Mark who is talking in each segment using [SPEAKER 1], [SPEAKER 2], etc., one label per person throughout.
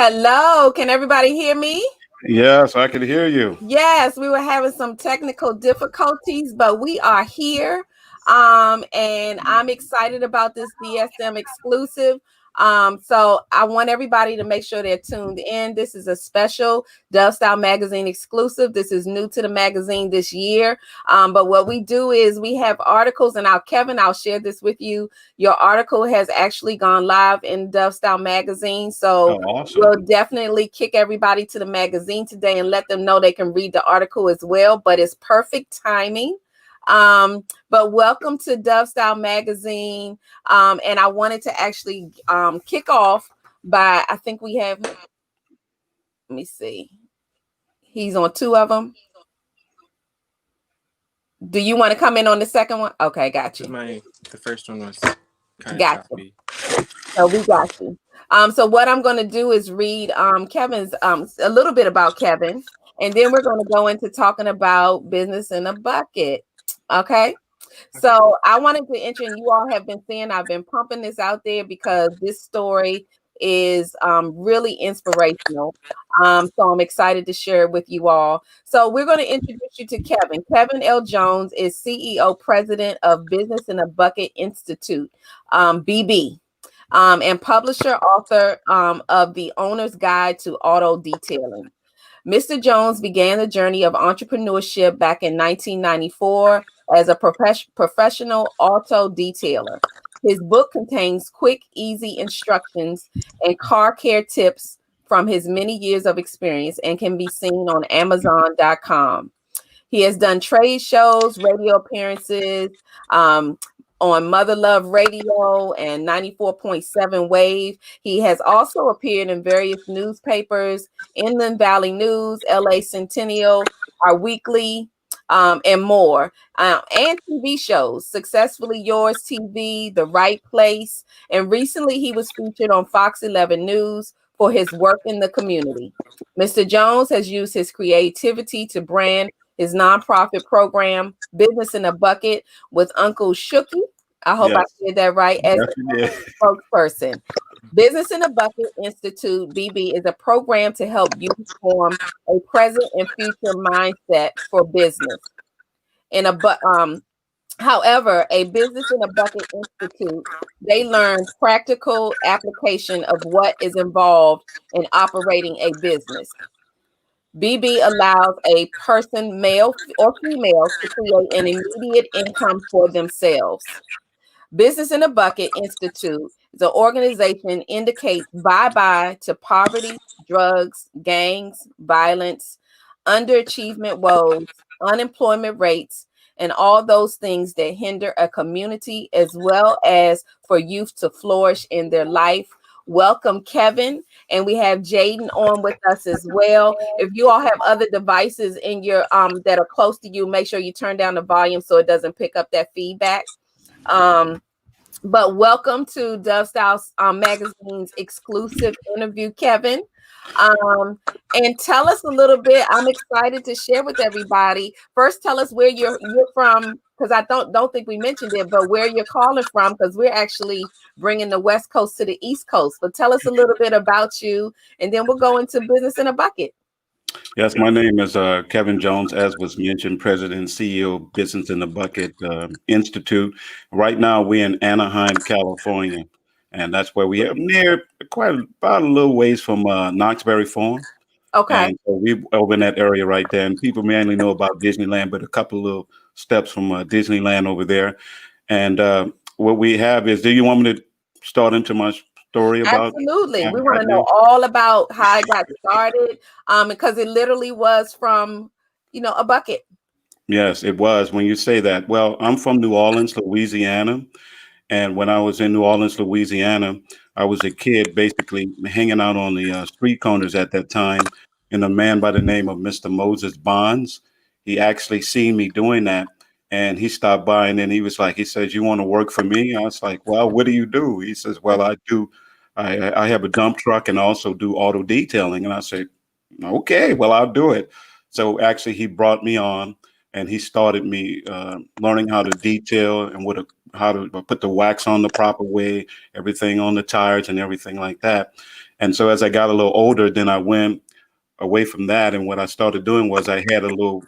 [SPEAKER 1] Hello, can everybody hear me?
[SPEAKER 2] Yes, I can hear you.
[SPEAKER 1] Yes, we were having some technical difficulties, but we are here. And I'm excited about this DSM exclusive. So I want everybody to make sure they're tuned in. This is a special Dove Style Magazine exclusive. This is new to the magazine this year. But what we do is we have articles, and Kevin, I'll share this with you. Your article has actually gone live in Dove Style Magazine. So
[SPEAKER 2] Oh, awesome.
[SPEAKER 1] we'll definitely kick everybody to the magazine today and let them know they can read the article as well, but it's perfect timing. But welcome to Dove Style Magazine. And I wanted to actually kick off by, I think we have, let me see. He's on two of them. Do you want to come in on the second one? Okay, got you.
[SPEAKER 3] The first one was kind of choppy.
[SPEAKER 1] So we got you. So what I'm going to do is read Kevin's a little bit about Kevin, and then we're going to go into talking about business in a bucket. Okay. So I wanted to enter, and you all have been seeing, I've been pumping this out there because this story is really inspirational. So I'm excited to share it with you all. So we're going to introduce you to Kevin. Kevin L. Jones is CEO, president of Business in a Bucket Institute, BB. And publisher, author of The Owner's Guide to Auto Detailing. Mr. Jones began the journey of entrepreneurship back in 1994 as a professional auto detailer. His book contains quick, easy instructions and car care tips from his many years of experience and can be seen on Amazon.com. He has done trade shows, radio appearances, on Mother Love Radio and 94.7 Wave. He has also appeared in various newspapers, Inland Valley News, LA Centennial, Our Weekly, and more. And TV shows, Successfully Yours TV, The Right Place. And recently he was featured on Fox 11 News for his work in the community. Mr. Jones has used his creativity to brand his nonprofit program, Business in a Bucket, with Uncle Shooky. I hope I said that right. As the spokesperson. Business in a Bucket Institute, BB, is a program to help youth form a present and future mindset for business. However, a Business in a Bucket Institute, they learn practical application of what is involved in operating a business. BB allows a person, male or female, to create an immediate income for themselves. Business in a Bucket Institute is an organization indicates bye-bye to poverty, drugs, gangs, violence, underachievement woes, unemployment rates, and all those things that hinder a community, as well as for youth to flourish in their life. Welcome, Kevin. And we have Jaden on with us as well. If you all have other devices in your that are close to you, make sure you turn down the volume so it doesn't pick up that feedback. But welcome to Dove Style Magazine's exclusive interview, Kevin. And tell us a little bit. I'm excited to share with everybody. First, tell us where you're from, because I don't think we mentioned it, but where you're calling from, because we're actually bringing the West Coast to the East Coast. But tell us a little bit about you, and then we'll go into Business in a Bucket.
[SPEAKER 2] Yes, my name is Kevin Jones, as was mentioned, President and CEO of Business in the Bucket Institute. Right now, we're in Anaheim, California, and that's where we are near about a little ways from Knoxbury Farm.
[SPEAKER 1] Okay.
[SPEAKER 2] And so we're over in that area right there. And people mainly know about Disneyland, but a couple of little steps from Disneyland over there. And what we have is, do you want me to start into my story about?
[SPEAKER 1] Absolutely. We want to know all about how I got started, because it literally was from, a bucket.
[SPEAKER 2] Yes, it was. When you say that, well, I'm from New Orleans, Louisiana. And when I was in New Orleans, Louisiana, I was a kid basically hanging out on the street corners at that time. And a man by the name of Mr. Moses Bonds, he actually seen me doing that. And he stopped by and then he says, you want to work for me? I was like, well, what do you do? He says, well, I have a dump truck and I also do auto detailing. And I said, okay, well, I'll do it. So actually he brought me on and he started me learning how to detail and how to put the wax on the proper way, everything on the tires and everything like that. And so as I got a little older, then I went away from that. And what I started doing was I had a little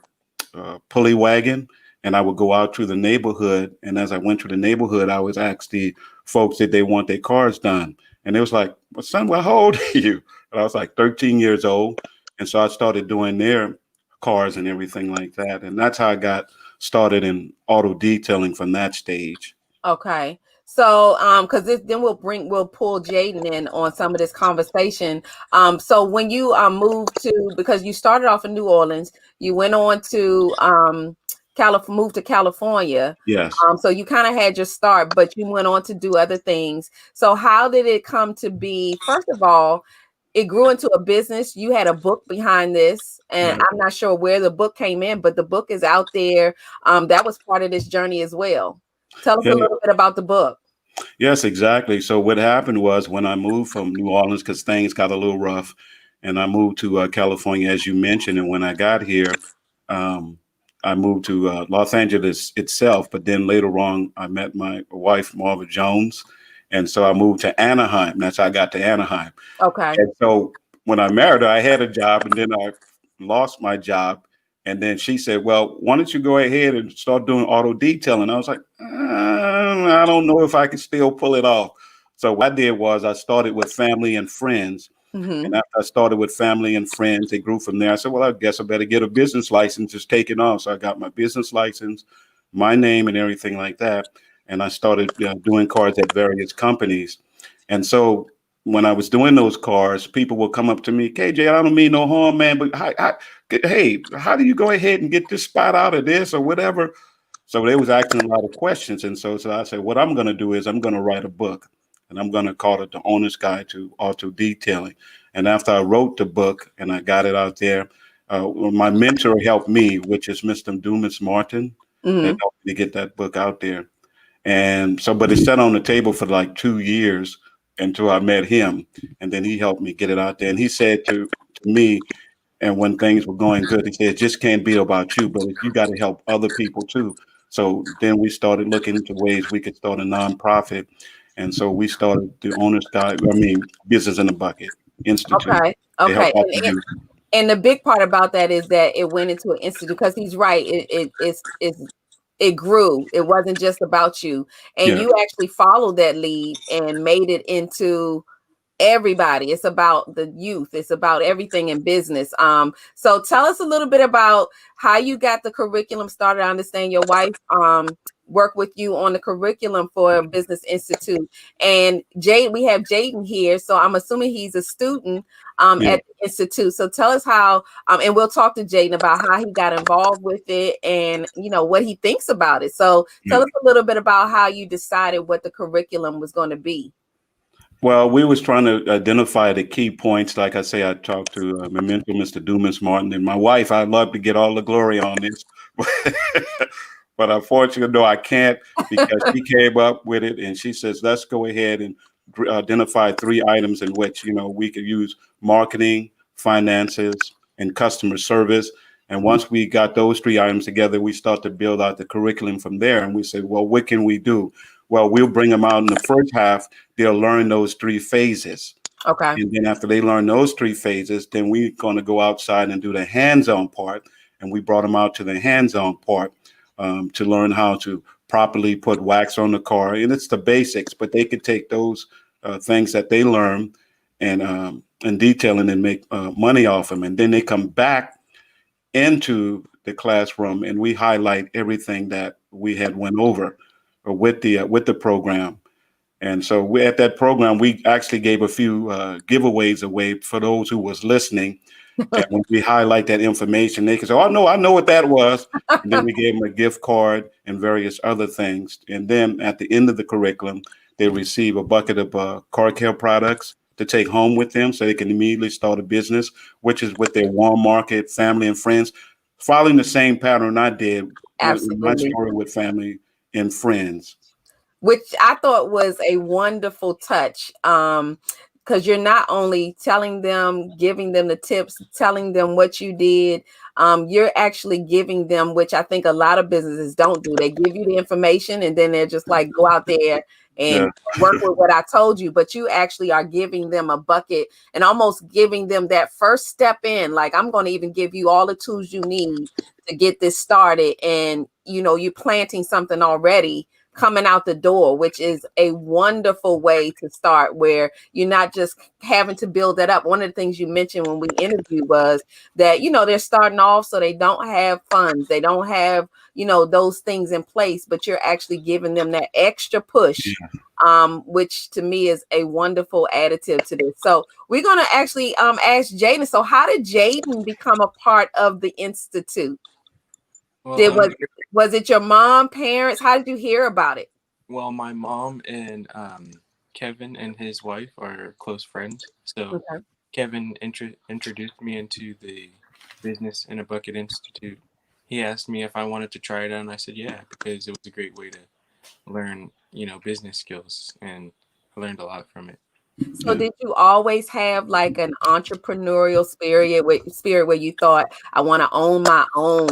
[SPEAKER 2] pulley wagon, and I would go out to the neighborhood. And as I went to the neighborhood, I would ask the folks did they want their cars done. And it was like, well, son, well, how old are you? And I was like 13 years old. And so I started doing their cars and everything like that. And that's how I got started in auto detailing from that stage.
[SPEAKER 1] Okay. So, because then we'll pull Jaden in on some of this conversation. So when you moved to, because you started off in New Orleans, you went on to moved to California.
[SPEAKER 2] Yes.
[SPEAKER 1] So you kind of had your start, but you went on to do other things. So how did it come to be? First of all, it grew into a business. You had a book behind this, and
[SPEAKER 2] Right.
[SPEAKER 1] I'm not sure where the book came in, but the book is out there. That was part of this journey as well. Tell us a
[SPEAKER 2] Yeah.
[SPEAKER 1] little bit about the book.
[SPEAKER 2] Yes, exactly. So what happened was when I moved from New Orleans, because things got a little rough, and I moved to California, as you mentioned. And when I got here, um, I moved to Los Angeles itself. But then later on, I met my wife, Marva Jones, and so I moved to Anaheim. That's how I got to Anaheim.
[SPEAKER 1] Okay.
[SPEAKER 2] And so when I married her, I had a job, and then I lost my job. And then she said, "Well, why don't you go ahead and start doing auto detailing?" I was like, "I don't know if I can still pull it off." So what I did was I started with family and friends.
[SPEAKER 1] Mm-hmm.
[SPEAKER 2] And after I started with family and friends, it grew from there. I said, "Well, I guess I better get a business license, just take it off." So I got my business license, my name, and everything like that. And I started doing cars at various companies. And so when I was doing those cars, people would come up to me, KJ, I don't mean no harm, man, but hey, how do you go ahead and get this spot out of this or whatever? So they was asking a lot of questions. And so I said, what I'm going to do is I'm going to write a book, and I'm going to call it The Owner's Guide to Auto Detailing. And after I wrote the book and I got it out there, my mentor helped me, which is Mr. Dumas Martin, that
[SPEAKER 1] Mm-hmm.
[SPEAKER 2] helped me to get that book out there. And so, but it sat on the table for like 2 years until I met him. And then he helped me get it out there. And he said to me, and when things were going good, he said, it just can't be about you, but you got to help other people too. So then we started looking into ways we could start a nonprofit. And so we started the Business in a Bucket Institute
[SPEAKER 1] Okay.
[SPEAKER 2] to help
[SPEAKER 1] Okay.
[SPEAKER 2] out the youth.
[SPEAKER 1] And the big part about that is that it went into an institute, because he's right. It grew. It wasn't just about you, and
[SPEAKER 2] Yeah.
[SPEAKER 1] you actually followed that lead and made it into everybody. It's about the youth. It's about everything in business. So tell us a little bit about how you got the curriculum started. I understand your wife worked with you on the curriculum for Business Institute. And Jade, we have Jaden here, so I'm assuming he's a student
[SPEAKER 2] Yeah.
[SPEAKER 1] at the institute. So tell us how, and we'll talk to Jaden about how he got involved with it and what he thinks about it. So
[SPEAKER 2] Yeah.
[SPEAKER 1] tell us a little bit about how you decided what the curriculum was going to be.
[SPEAKER 2] Well, we was trying to identify the key points. Like I say, I talked to my mentor, Mr. Dumas Martin, and my wife. I'd love to get all the glory on this, but unfortunately, no, I can't, because she came up with it and she says, let's go ahead and identify 3 items in which, we could use: marketing, finances, and customer service. And once we got those 3 items together, we start to build out the curriculum from there. And we said, well, what can we do? Well, we'll bring them out in the first half. They'll learn those 3 phases.
[SPEAKER 1] Okay.
[SPEAKER 2] And then after they learn those 3 phases, then we're going to go outside and do the hands-on part. And we brought them out to the hands-on part to learn how to properly put wax on the car. And it's the basics, but they could take those things that they learn and detailing and make money off them. And then they come back into the classroom and we highlight everything that we had went over with the program. And so we, at that program, we actually gave a few giveaways away for those who was listening. And when we highlight that information, they can say, "Oh, I know what that was." And then we gave them a gift card and various other things. And then at the end of the curriculum, they receive a bucket of car care products to take home with them, so they can immediately start a business, which is with their warm market, family and friends, following the same pattern I did with my
[SPEAKER 1] Absolutely.
[SPEAKER 2] story with family and friends.
[SPEAKER 1] Which I thought was a wonderful touch. Because you're not only telling them, giving them the tips, telling them what you did, you're actually giving them, which I think a lot of businesses don't do. They give you the information and then they're just like, go out there
[SPEAKER 2] Yeah.
[SPEAKER 1] and work with what I told you, but you actually are giving them a bucket and almost giving them that first step in. Like, I'm going to even give you all the tools you need to get this started. And, you're planting something already coming out the door, which is a wonderful way to start, where you're not just having to build that up. One of the things you mentioned when we interviewed was that, they're starting off, so they don't have funds. They don't have, those things in place, but you're actually giving them that extra push, which to me is a wonderful additive to this. So we're going to actually ask Jaden. So how did Jaden become a part of the Institute?
[SPEAKER 3] Well,
[SPEAKER 1] Was it your mom, parents? How did you hear about it?
[SPEAKER 3] Well, my mom and Kevin and his wife are close friends. So
[SPEAKER 1] Okay.
[SPEAKER 3] Kevin introduced me into the Business in a Bucket Institute. He asked me if I wanted to try it out, and I said yeah, because it was a great way to learn, business skills, and I learned a lot from it.
[SPEAKER 1] So did you always have like an entrepreneurial spirit where you thought, I want to own my own?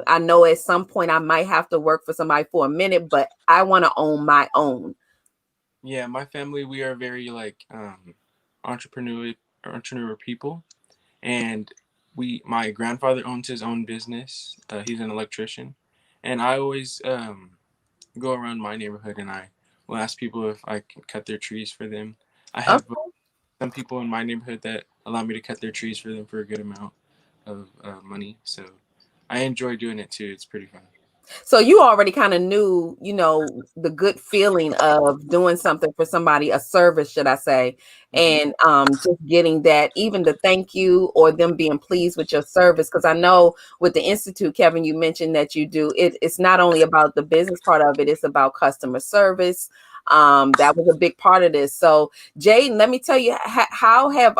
[SPEAKER 1] I know at some point I might have to work for somebody for a minute, but I want to own my own.
[SPEAKER 3] Yeah, my family, we are very like entrepreneur people, and my grandfather owns his own business. He's an electrician, and I always go around my neighborhood and I will ask people if I can cut their trees for them. I have
[SPEAKER 1] Okay.
[SPEAKER 3] some people in my neighborhood that allow me to cut their trees for them for a good amount of money. So I enjoy doing it too. It's pretty fun.
[SPEAKER 1] So you already kind of knew, the good feeling of doing something for somebody, a service, should I say,
[SPEAKER 3] Mm-hmm.
[SPEAKER 1] and just getting that, even the thank you or them being pleased with your service. Because I know with the Institute, Kevin, you mentioned that you do it. It's not only about the business part of it; it's about customer service. That was a big part of this. So, Jaden, let me tell you, how have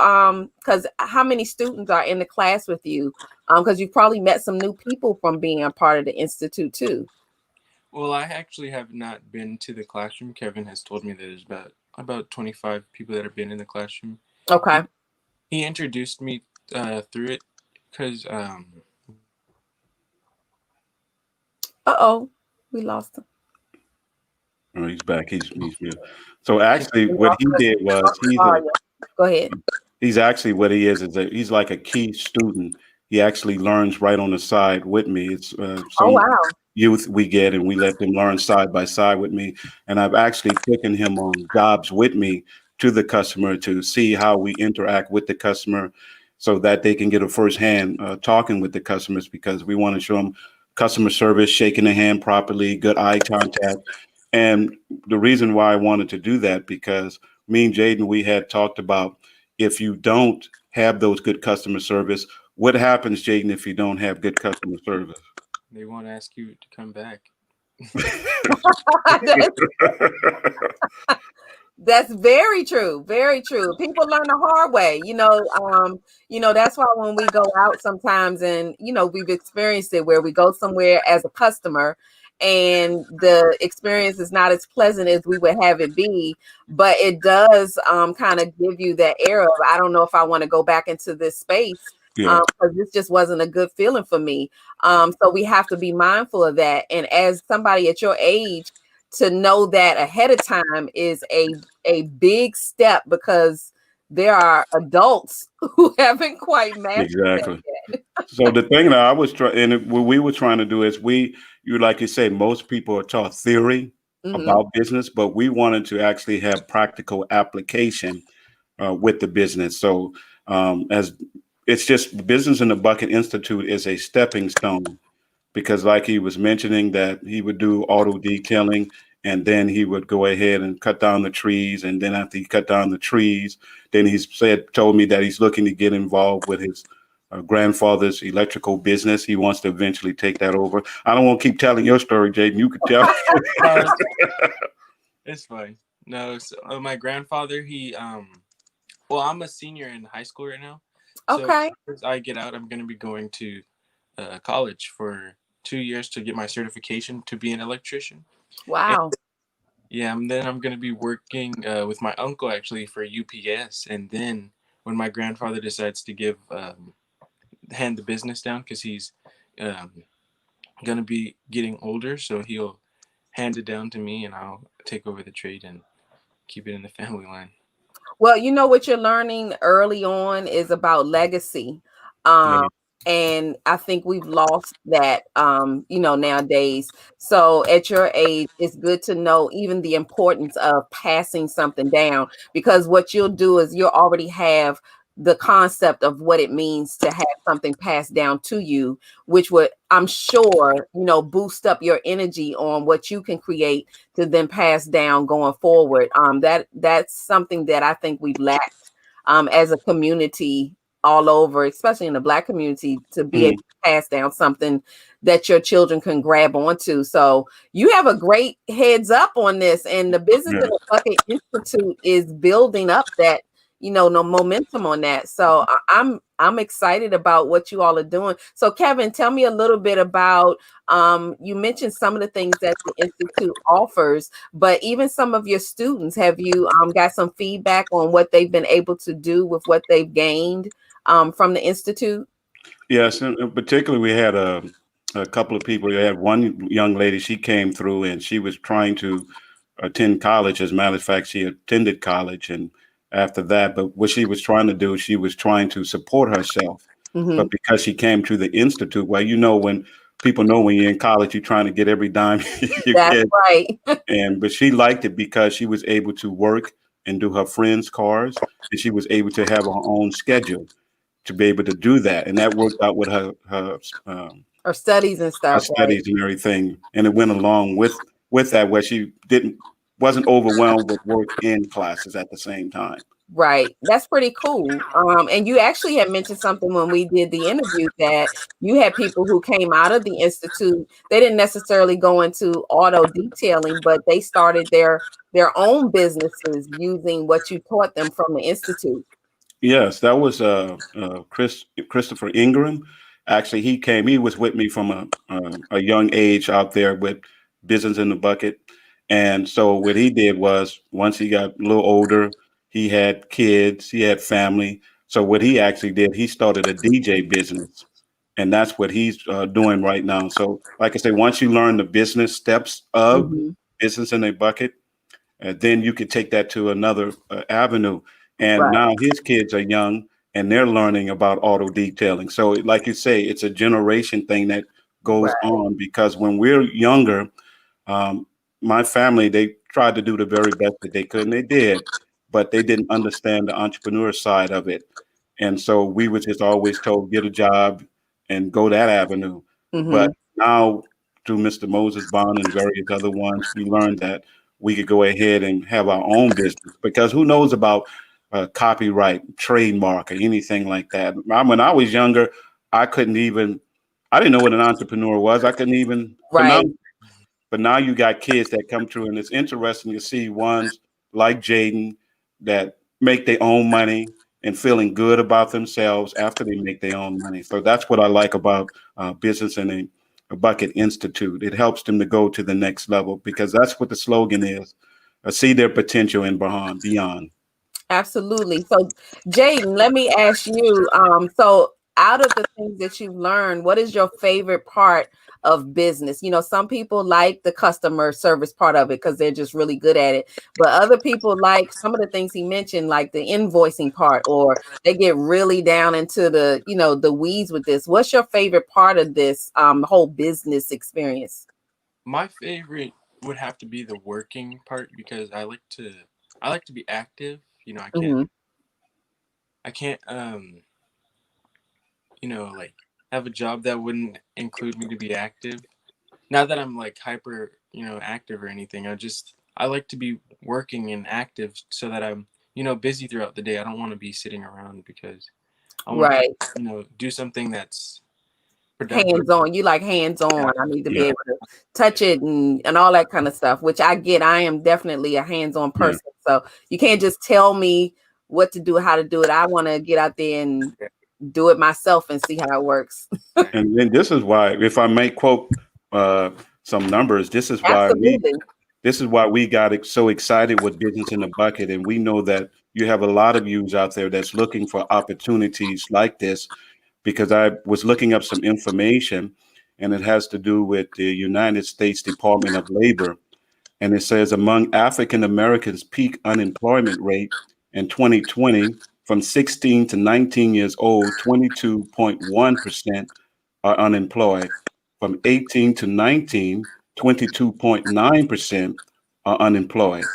[SPEAKER 1] because how many students are in the class with you? Because you've probably met some new people from being a part of the Institute too.
[SPEAKER 3] Well, I actually have not been to the classroom. Kevin has told me that there's about 25 people that have been in the classroom.
[SPEAKER 1] Okay.
[SPEAKER 3] He he introduced me through it because
[SPEAKER 1] Uh-oh, we lost him.
[SPEAKER 2] Oh, he's back. He's here. So actually,
[SPEAKER 1] We
[SPEAKER 2] what
[SPEAKER 1] lost
[SPEAKER 2] he did was
[SPEAKER 1] the volume. Go ahead.
[SPEAKER 2] he's actually what he is that he's like a key student. He actually learns right on the side with me. It's
[SPEAKER 1] Oh,
[SPEAKER 2] some
[SPEAKER 1] wow.
[SPEAKER 2] youth we get and we let them learn side by side with me. And I've actually taken him on jobs with me to the customer to see how we interact with the customer so that they can get a firsthand talking with the customers because we want to show them customer service, shaking the hand properly, good eye contact. And the reason why I wanted to do that because me and Jaden, we had talked about if you don't have those good customer service, what happens, Jaden, if you don't have good customer service?
[SPEAKER 3] they won't ask you to come back.
[SPEAKER 1] That's very true. Very true. People learn the hard way. That's why when we go out sometimes and we've experienced it where we go somewhere as a customer and the experience is not as pleasant as we would have it be, but it does kind of give you that air of I don't know if I want to go back into this space
[SPEAKER 2] Yeah,
[SPEAKER 1] because this just wasn't a good feeling for me. So we have to be mindful of that. And as somebody at your age, to know that ahead of time is a big step because there are adults who haven't quite mastered that
[SPEAKER 2] exactly.
[SPEAKER 1] yet.
[SPEAKER 2] So the thing that I was trying, what we were trying to do is you like you say, most people are taught theory
[SPEAKER 1] Hmm.
[SPEAKER 2] about business, but we wanted to actually have practical application with the business. So as it's just Business in the Bucket Institute is a stepping stone because like he was mentioning that he would do auto detailing and then he would go ahead and cut down the trees and then after he cut down the trees then told me that he's looking to get involved with his grandfather's electrical business. He wants to eventually take that over. I don't want to keep telling your story, Jaden. You could tell.
[SPEAKER 3] No, it's fine. No, so, my grandfather, well, I'm a senior in high school right now. So
[SPEAKER 1] Okay.
[SPEAKER 3] as I get out, I'm going to be going to college for 2 years to get my certification to be an electrician. And
[SPEAKER 1] Wow.
[SPEAKER 3] yeah, and then I'm going to be working with my uncle actually for UPS. And then when my grandfather decides to hand the business down because he's um, going to be getting older, so he'll hand it down to me, and I'll take over the trade and keep it in the family line.
[SPEAKER 1] Well, you know what you're learning early on is about legacy. Um,
[SPEAKER 2] Yeah.
[SPEAKER 1] and I think we've lost that, nowadays. So at your age, it's good to know even the importance of passing something down, because what you'll do is you'll already have the concept of what it means to have something passed down to you, which would, I'm sure, boost up your energy on what you can create to then pass down going forward. That's something that I think we've lacked as a community all over, especially in the Black community, to be able
[SPEAKER 2] Mm,
[SPEAKER 1] to pass down something that your children can grab onto. So you have a great heads up on this, and the Business in
[SPEAKER 2] yeah.
[SPEAKER 1] the Bucket Institute is building up that, no momentum on that. So I'm excited about what you all are doing. So Kevin, tell me a little bit about, you mentioned some of the things that the institute offers, but even some of your students, have you got some feedback on what they've been able to do with what they've gained from the institute?
[SPEAKER 2] Yes, and particularly we had a couple of people. We had one young lady. She came through and she was trying to attend college. As a matter of fact, she attended college, and after that, but what she was trying to do, she was trying to support herself.
[SPEAKER 1] Mm-hmm.
[SPEAKER 2] But because she came to the institute, well, when people know when you're in college, you're trying to get every dime you
[SPEAKER 1] That's
[SPEAKER 2] get.
[SPEAKER 1] right.
[SPEAKER 2] But she liked it because she was able to work and do her friends' cars, and she was able to have her own schedule to be able to do that, and that worked out with um,
[SPEAKER 1] Or studies and
[SPEAKER 2] her
[SPEAKER 1] stuff, right?
[SPEAKER 2] studies and everything, and it went along with that where she didn't wasn't overwhelmed with work and classes at the same time.
[SPEAKER 1] Right. That's pretty cool. And you actually had mentioned something when we did the interview, that you had people who came out of the institute. They didn't necessarily go into auto detailing, but they started their own businesses using what you taught them from the institute.
[SPEAKER 2] Yes, that was Christopher Ingram. Actually, he came. He was with me from a young age out there with business in the bucket. And so what he did was once he got a little older, he had kids, he had family. So what he actually did, he started a DJ business, and that's what he's doing right now. So, like I say, once you learn the business steps of
[SPEAKER 1] Hmm.
[SPEAKER 2] business in a bucket, then you could take that to another avenue. And
[SPEAKER 1] Right.
[SPEAKER 2] now his kids are young and they're learning about auto detailing. So, like you say, it's a generation thing that goes
[SPEAKER 1] Right.
[SPEAKER 2] on because when we're younger, um, my family, they tried to do the very best that they could, and they did, but they didn't understand the entrepreneur side of it. And so we were just always told, get a job and go that avenue. But
[SPEAKER 1] Hmm.
[SPEAKER 2] now, through Mr. Moses Bond and various other ones, we learned that we could go ahead and have our own business because who knows about copyright, trademark, or anything like that. When I was younger, I couldn't even, I didn't know what an entrepreneur was. I couldn't even
[SPEAKER 1] Right.
[SPEAKER 2] pronounce, but now you got kids that come through, and it's interesting to see ones like Jaden that make their own money and feeling good about themselves after they make their own money. So that's what I like about Business in a Bucket Institute. It helps them to go to the next level because that's what the slogan is: see their potential and beyond.
[SPEAKER 1] Absolutely. So, Jaden, let me ask you. So out of the things that you've learned, what is your favorite part of business? Some people like the customer service part of it because they're just really good at it. But other people like some of the things he mentioned, like the invoicing part, or they get really down into the weeds with this. What's your favorite part of this whole business experience?
[SPEAKER 3] My favorite would have to be the working part because I like to be active.
[SPEAKER 1] Hmm.
[SPEAKER 3] I can't like have a job that wouldn't include me to be active. Not that I'm like hyper, active or anything. I like to be working and active so that I'm, busy throughout the day. I don't want to be sitting around because I want to,
[SPEAKER 1] Right.
[SPEAKER 3] do something that's productive.
[SPEAKER 1] Hands on. You like hands
[SPEAKER 3] Yeah.
[SPEAKER 1] on. I need to be
[SPEAKER 2] Yeah,
[SPEAKER 1] able to touch it and all that kind of stuff, which I get. I am definitely a hands on
[SPEAKER 2] yeah.
[SPEAKER 1] person. So you can't just tell me what to do, how to do it. I want to get out there and
[SPEAKER 3] Yeah.
[SPEAKER 1] do it myself and see how it works.
[SPEAKER 3] Right.
[SPEAKER 2] And then this is why, if I may quote uh, some numbers,
[SPEAKER 1] Absolutely.
[SPEAKER 2] this is why we got so excited with Business in the Bucket, and we know that you have a lot of yous out there that's looking for opportunities like this. Because I was looking up some information, and it has to do with the United States Department of Labor. and it says among African Americans, peak unemployment rate in 2020 from 16 to 19 years old, 22.1% are unemployed. From 18 to 19, 22.9% are unemployed.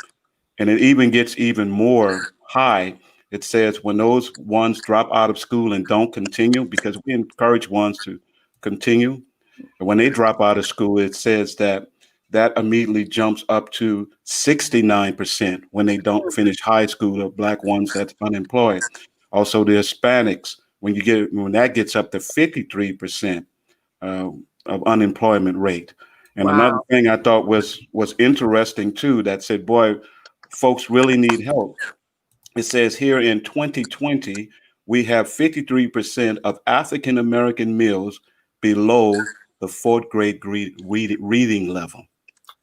[SPEAKER 2] And it even gets even more high. It says when those ones drop out of school and don't continue, because we encourage ones to continue, and when they drop out of school, it says that that immediately jumps up to 69% when they don't finish high school, of black ones that's unemployed. Also, the Hispanics, when that gets up to 53% uh, of unemployment rate. And another
[SPEAKER 1] Wow.
[SPEAKER 2] thing I thought was interesting too, that said, boy, folks really need help. It says here in 2020, we have 53% of African American males below the fourth grade reading level.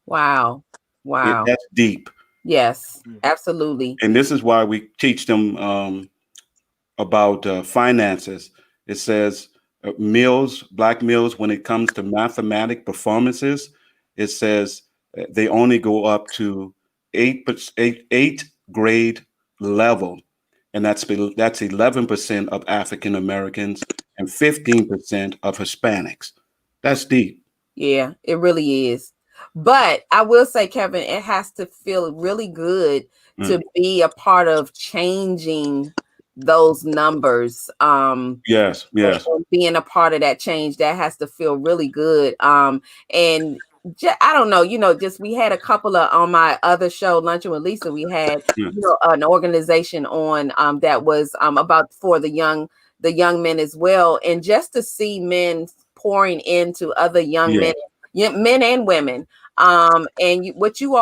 [SPEAKER 1] Wow. Wow.
[SPEAKER 2] That's deep.
[SPEAKER 1] Yes,
[SPEAKER 3] Mm.
[SPEAKER 1] absolutely.
[SPEAKER 2] And this is why we teach them about finances. It says black males, when it comes to mathematic performances, it says they only go up to eighth grade level, and that's 11% of African Americans and 15% of Hispanics. That's deep.
[SPEAKER 1] Yeah, it really is. But I will say, Kevin, it has to feel really good to
[SPEAKER 2] Mm.
[SPEAKER 1] be a part of changing those numbers.
[SPEAKER 2] Yes, yes,
[SPEAKER 1] And being a part of that change, that has to feel really good. And I don't know, just we had a couple of on my other show, Luncheon with Lisa. We had
[SPEAKER 2] yeah,
[SPEAKER 1] an organization on that was about for the young men as well, and just to see men pouring into other young
[SPEAKER 2] yeah,
[SPEAKER 1] men, men and women. And what you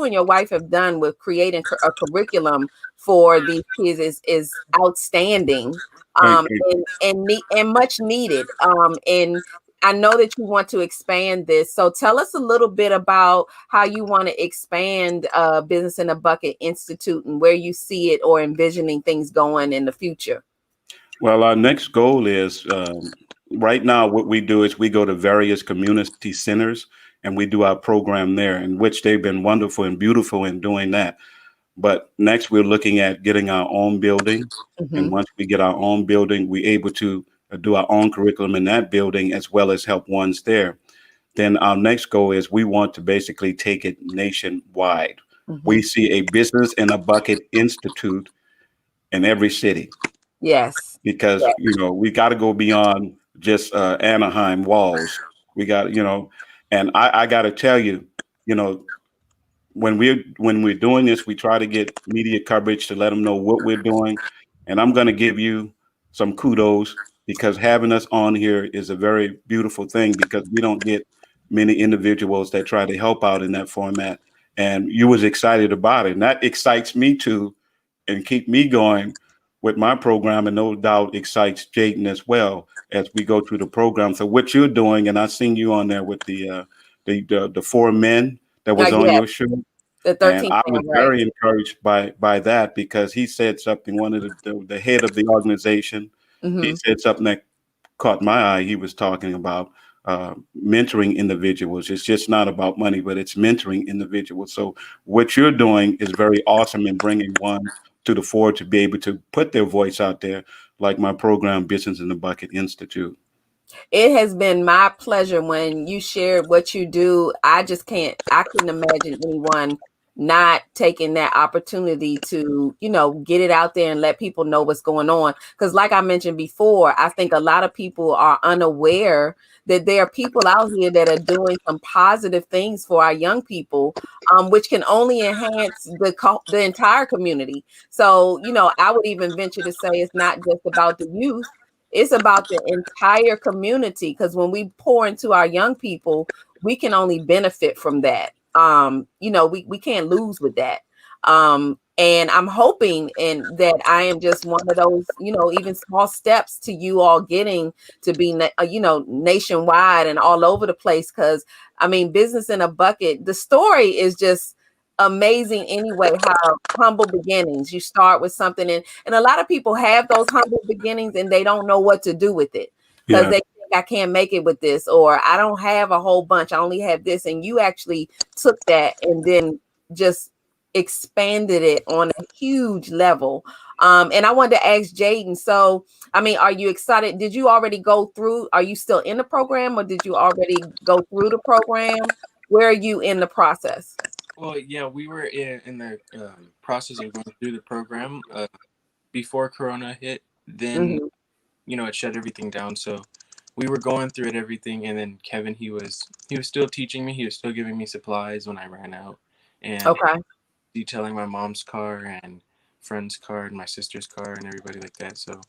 [SPEAKER 1] and your wife have done with creating a curriculum for these kids is outstanding,
[SPEAKER 2] thank you.
[SPEAKER 1] and much needed. And I know that you want to expand this. So tell us a little bit about how you want to expand Business in a Bucket Institute and where you see it or envisioning things going in the future.
[SPEAKER 2] Well, our next goal is right now, what we do is we go to various community centers and we do our program there, in which they've been wonderful and beautiful in doing that. But next, we're looking at getting our own building. And
[SPEAKER 1] Hmm.
[SPEAKER 2] once we get our own building, we're able to do our own curriculum in that building as well as help ones there. Then our next goal is we want to basically take it nationwide.
[SPEAKER 1] Hmm.
[SPEAKER 2] We see a business in a bucket institute in every city
[SPEAKER 1] Yes.
[SPEAKER 2] because
[SPEAKER 1] Yes.
[SPEAKER 2] we got to go beyond just Anaheim walls. We got and I got to tell you, you know, when we're doing this, we try to get media coverage to let them know what we're doing. And I'm going to give you some kudos because having us on here is a very beautiful thing because we don't get many individuals that try to help out in that format. And you was excited about it, and that excites me too, and keep me going with my program, and no doubt excites Jaden as well as we go through the program. So what you're doing, and I seen you on there with the four men that was on
[SPEAKER 1] Yeah.
[SPEAKER 2] your show,
[SPEAKER 1] The
[SPEAKER 2] and
[SPEAKER 1] 13th
[SPEAKER 2] I
[SPEAKER 1] man,
[SPEAKER 2] was
[SPEAKER 1] right?
[SPEAKER 2] very encouraged by that because he said something. One of the head of the organization, he
[SPEAKER 1] Hmm.
[SPEAKER 2] said something that caught my eye. He was talking about mentoring individuals. It's just not about money, but it's mentoring individuals. So what you're doing is very awesome in bringing one to the fore to be able to put their voice out there, like my program, Business in the Bucket Institute.
[SPEAKER 1] It has been my pleasure when you shared what you do. I couldn't imagine anyone not taking that opportunity to, get it out there and let people know what's going on. Because, like I mentioned before, I think a lot of people are unaware that there are people out here that are doing some positive things for our young people, which can only enhance the entire community. So, I would even venture to say it's not just about the youth, it's about the entire community, because when we pour into our young people, we can only benefit from that. We can't lose with that. And I'm hoping and that I am just one of those, even small steps to you all getting to be nationwide and all over the place. Because I mean, Business in a Bucket, the story is just amazing anyway. How humble beginnings, you start with something, and a lot of people have those humble beginnings and they don't know what to do with it because
[SPEAKER 2] Yeah,
[SPEAKER 1] they think I can't make it with this, or I don't have a whole bunch. I only have this. And you actually took that and then just expanded it on a huge level. And I wanted to ask Jaden. So, I mean, are you excited? Did you already go through? Are you still in the program, or did you already go through the program? Where are you in the process?
[SPEAKER 3] Well, yeah, we were in the process of going through the program before Corona hit. Then
[SPEAKER 1] Hmm.
[SPEAKER 3] it shut everything down. So we were going through it, everything, and then Kevin, he was still teaching me. He was still giving me supplies when I ran out, and
[SPEAKER 1] Okay.
[SPEAKER 3] detailing my mom's car and friend's car and my sister's car and everybody like that. So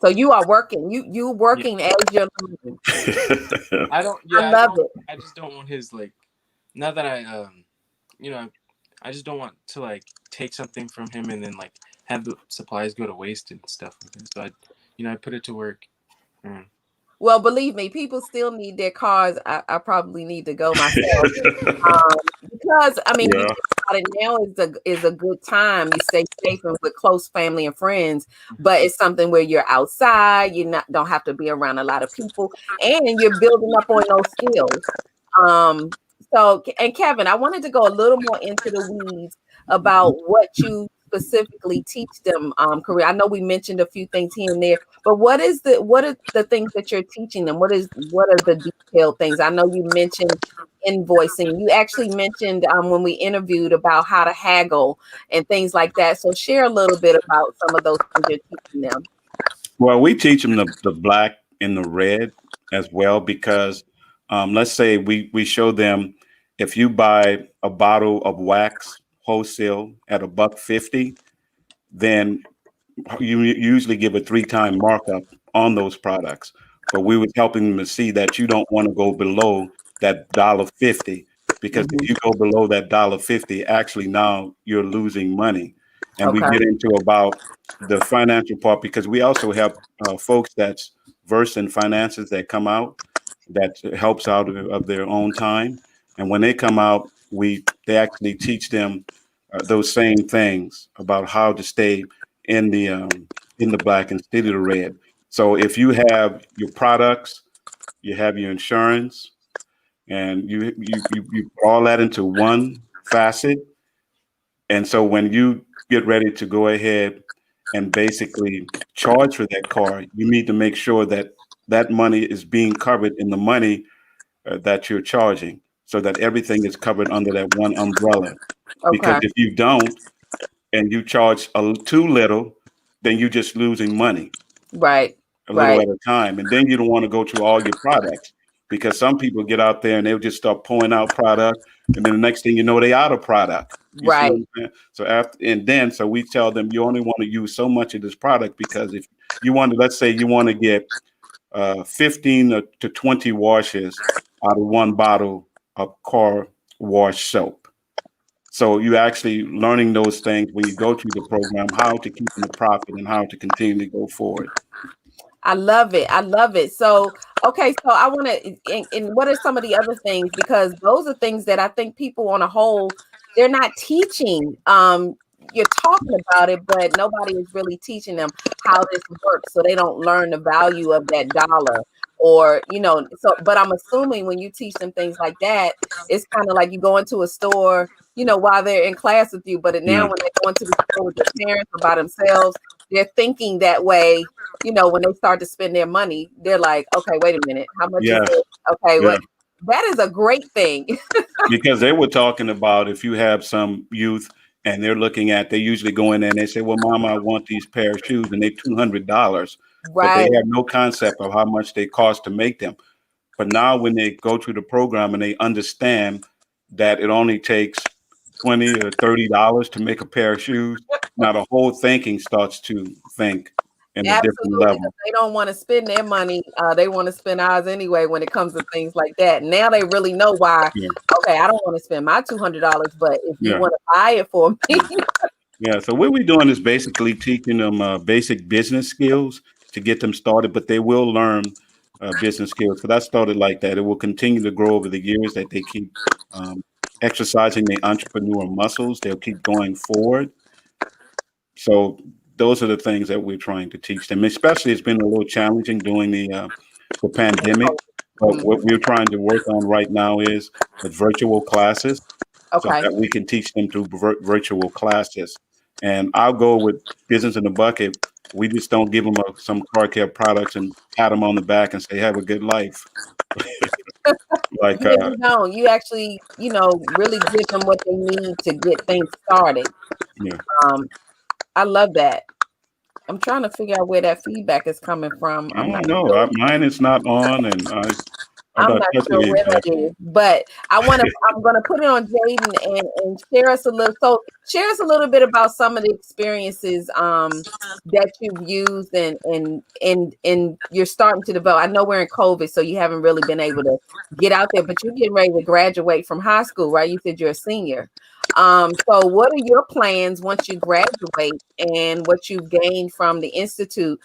[SPEAKER 1] So you are working. You
[SPEAKER 3] yeah,
[SPEAKER 1] working as you're learning.
[SPEAKER 3] I don't.
[SPEAKER 1] I
[SPEAKER 3] Yeah, I
[SPEAKER 1] love
[SPEAKER 3] don't.
[SPEAKER 1] it.
[SPEAKER 3] I just don't want his like. Not that I you know, I just don't want to like take something from him and then like have the supplies go to waste and stuff like that. So I put it to work. Mm.
[SPEAKER 1] Well, believe me, people still need their cars. I probably need to go myself. Because I mean, you
[SPEAKER 2] Yeah.
[SPEAKER 1] think about it, now is a good time. You stay safe and with close family and friends, but it's something where you're outside. You not don't have to be around a lot of people, and you're building up on those skills. Um, and Kevin, I wanted to go a little more into the weeds about what you specifically teach them, Korea. I know we mentioned a few things here and there, but what are the things that you're teaching them? What are the detailed things? I know you mentioned invoicing. You actually mentioned when we interviewed about how to haggle and things like that. So share a little bit about some of those things you're teaching them.
[SPEAKER 2] Well, we teach them the black and the red as well because let's say we show them if you buy a bottle of wax wholesale at $1.50, then you usually give a three-time markup on those products. But we was helping them to see that you don't want to go below that $1.50 because if
[SPEAKER 1] Hmm.
[SPEAKER 2] you go below that $1.50, actually now you're losing money. And we
[SPEAKER 1] Okay.
[SPEAKER 2] get into about the financial part because we also help folks that's versed in finances that come out that helps out of their own time. And when they come out, they actually teach them those same things about how to stay in the black instead of the red. So if you have your products, you have your insurance, and you put all that into one facet. And so when you get ready to go ahead and basically charge for that car, you need to make sure that that money is being covered in the money that you're charging, so that everything is covered under that one umbrella. Because
[SPEAKER 1] Okay.
[SPEAKER 2] if you don't, and you charge too little, then you're just losing money
[SPEAKER 1] Right.
[SPEAKER 2] a little
[SPEAKER 1] Right.
[SPEAKER 2] at a time. And then you don't want to go through all your products because some people get out there and they'll just start pouring out product. And then the next thing you know, they out of product. You see what
[SPEAKER 1] Right.
[SPEAKER 2] I'm saying? So so we tell them you only want to use so much of this product because if you want to, let's say you want to get 15 to 20 washes out of one bottle of car wash soap. So you actually learning those things when you go through the program, how to keep in the profit and how to continue to go forward.
[SPEAKER 1] I love it. I love it. So, okay, so I want to, and what are some of the other things? Because those are things that I think people on a whole, they're not teaching. You're talking about it, but nobody is really teaching them how this works. So they don't learn the value of that dollar or, so, but I'm assuming when you teach them things like that, it's kind of like you go into a store, while they're in class with you, but now
[SPEAKER 2] Yeah,
[SPEAKER 1] when they go into the store with their parents or by themselves, they're thinking that way. When they start to spend their money, they're like, okay, wait a minute, how much is
[SPEAKER 2] yeah,
[SPEAKER 1] this? Okay,
[SPEAKER 2] yeah.
[SPEAKER 1] what? That is a great thing.
[SPEAKER 2] Because they were talking about if you have some youth and they usually go in there and they say, "Well, Mama, I want these pair of shoes," and they're $200, but they
[SPEAKER 1] Right.
[SPEAKER 2] have no concept of how much they cost to make them. But now when they go through the program and they understand that it only takes 20 or $30 to make a pair of shoes, now the whole thinking starts to think in a different
[SPEAKER 1] Absolutely, because
[SPEAKER 2] level.
[SPEAKER 1] they don't want to spend their money. They want to spend ours anyway when it comes to things like that. Now they really know why.
[SPEAKER 2] Yeah,
[SPEAKER 1] Okay, I don't want to spend my $200, but if you
[SPEAKER 2] yeah,
[SPEAKER 1] want to buy it for me,
[SPEAKER 2] yeah. So what we're doing is basically teaching them basic business skills to get them started, but they will learn business skills. So that started like that. It will continue to grow over the years that they keep um, exercising their entrepreneur muscles. They'll keep going forward. So those are the things that we're trying to teach them. Especially, it's been a little challenging doing the pandemic. But
[SPEAKER 1] Mhm.
[SPEAKER 2] what we're trying to work on right now is the virtual classes so
[SPEAKER 1] Okay.
[SPEAKER 2] that we can teach them through virtual classes. And I'll go with business in the bucket. We just don't give them some car care products and pat them on the back and say, have a good life. Like,
[SPEAKER 1] Yeah, you don't. You actually, really give them what they need to get things started.
[SPEAKER 2] yeah,
[SPEAKER 1] Um, I love that. I'm trying to figure out where that feedback is coming from.
[SPEAKER 2] I
[SPEAKER 1] I'm not
[SPEAKER 2] don't know.
[SPEAKER 1] sure.
[SPEAKER 2] Mine is not on, and I'm
[SPEAKER 1] I'm
[SPEAKER 2] not
[SPEAKER 1] not
[SPEAKER 2] touching
[SPEAKER 1] sure where that
[SPEAKER 2] anything.
[SPEAKER 1] is, but I'm gonna put it on Jaden and share us a little. So share us a little bit about some of the experiences that you've used and you're starting to develop. I know we're in COVID, so you haven't really been able to get out there, but you're getting ready to graduate from high school, right? You said you're a senior. So what are your plans once you graduate and what you've gained from the institute?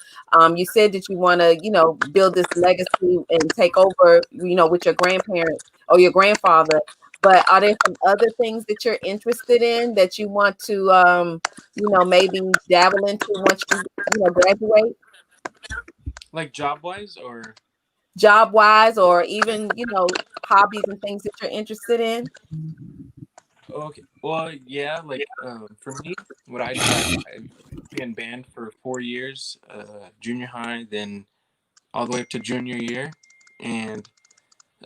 [SPEAKER 1] You said that you want to, build this legacy and take over, with your grandparents or your grandfather. But are there some other things that you're interested in that you want to, maybe dabble into once you, graduate,
[SPEAKER 3] Like job wise, or
[SPEAKER 1] job wise, or even, hobbies and things that you're interested in?
[SPEAKER 3] okay, well, yeah, like for me, what I do, I've been band for 4 years, junior high, then all the way up to junior year, and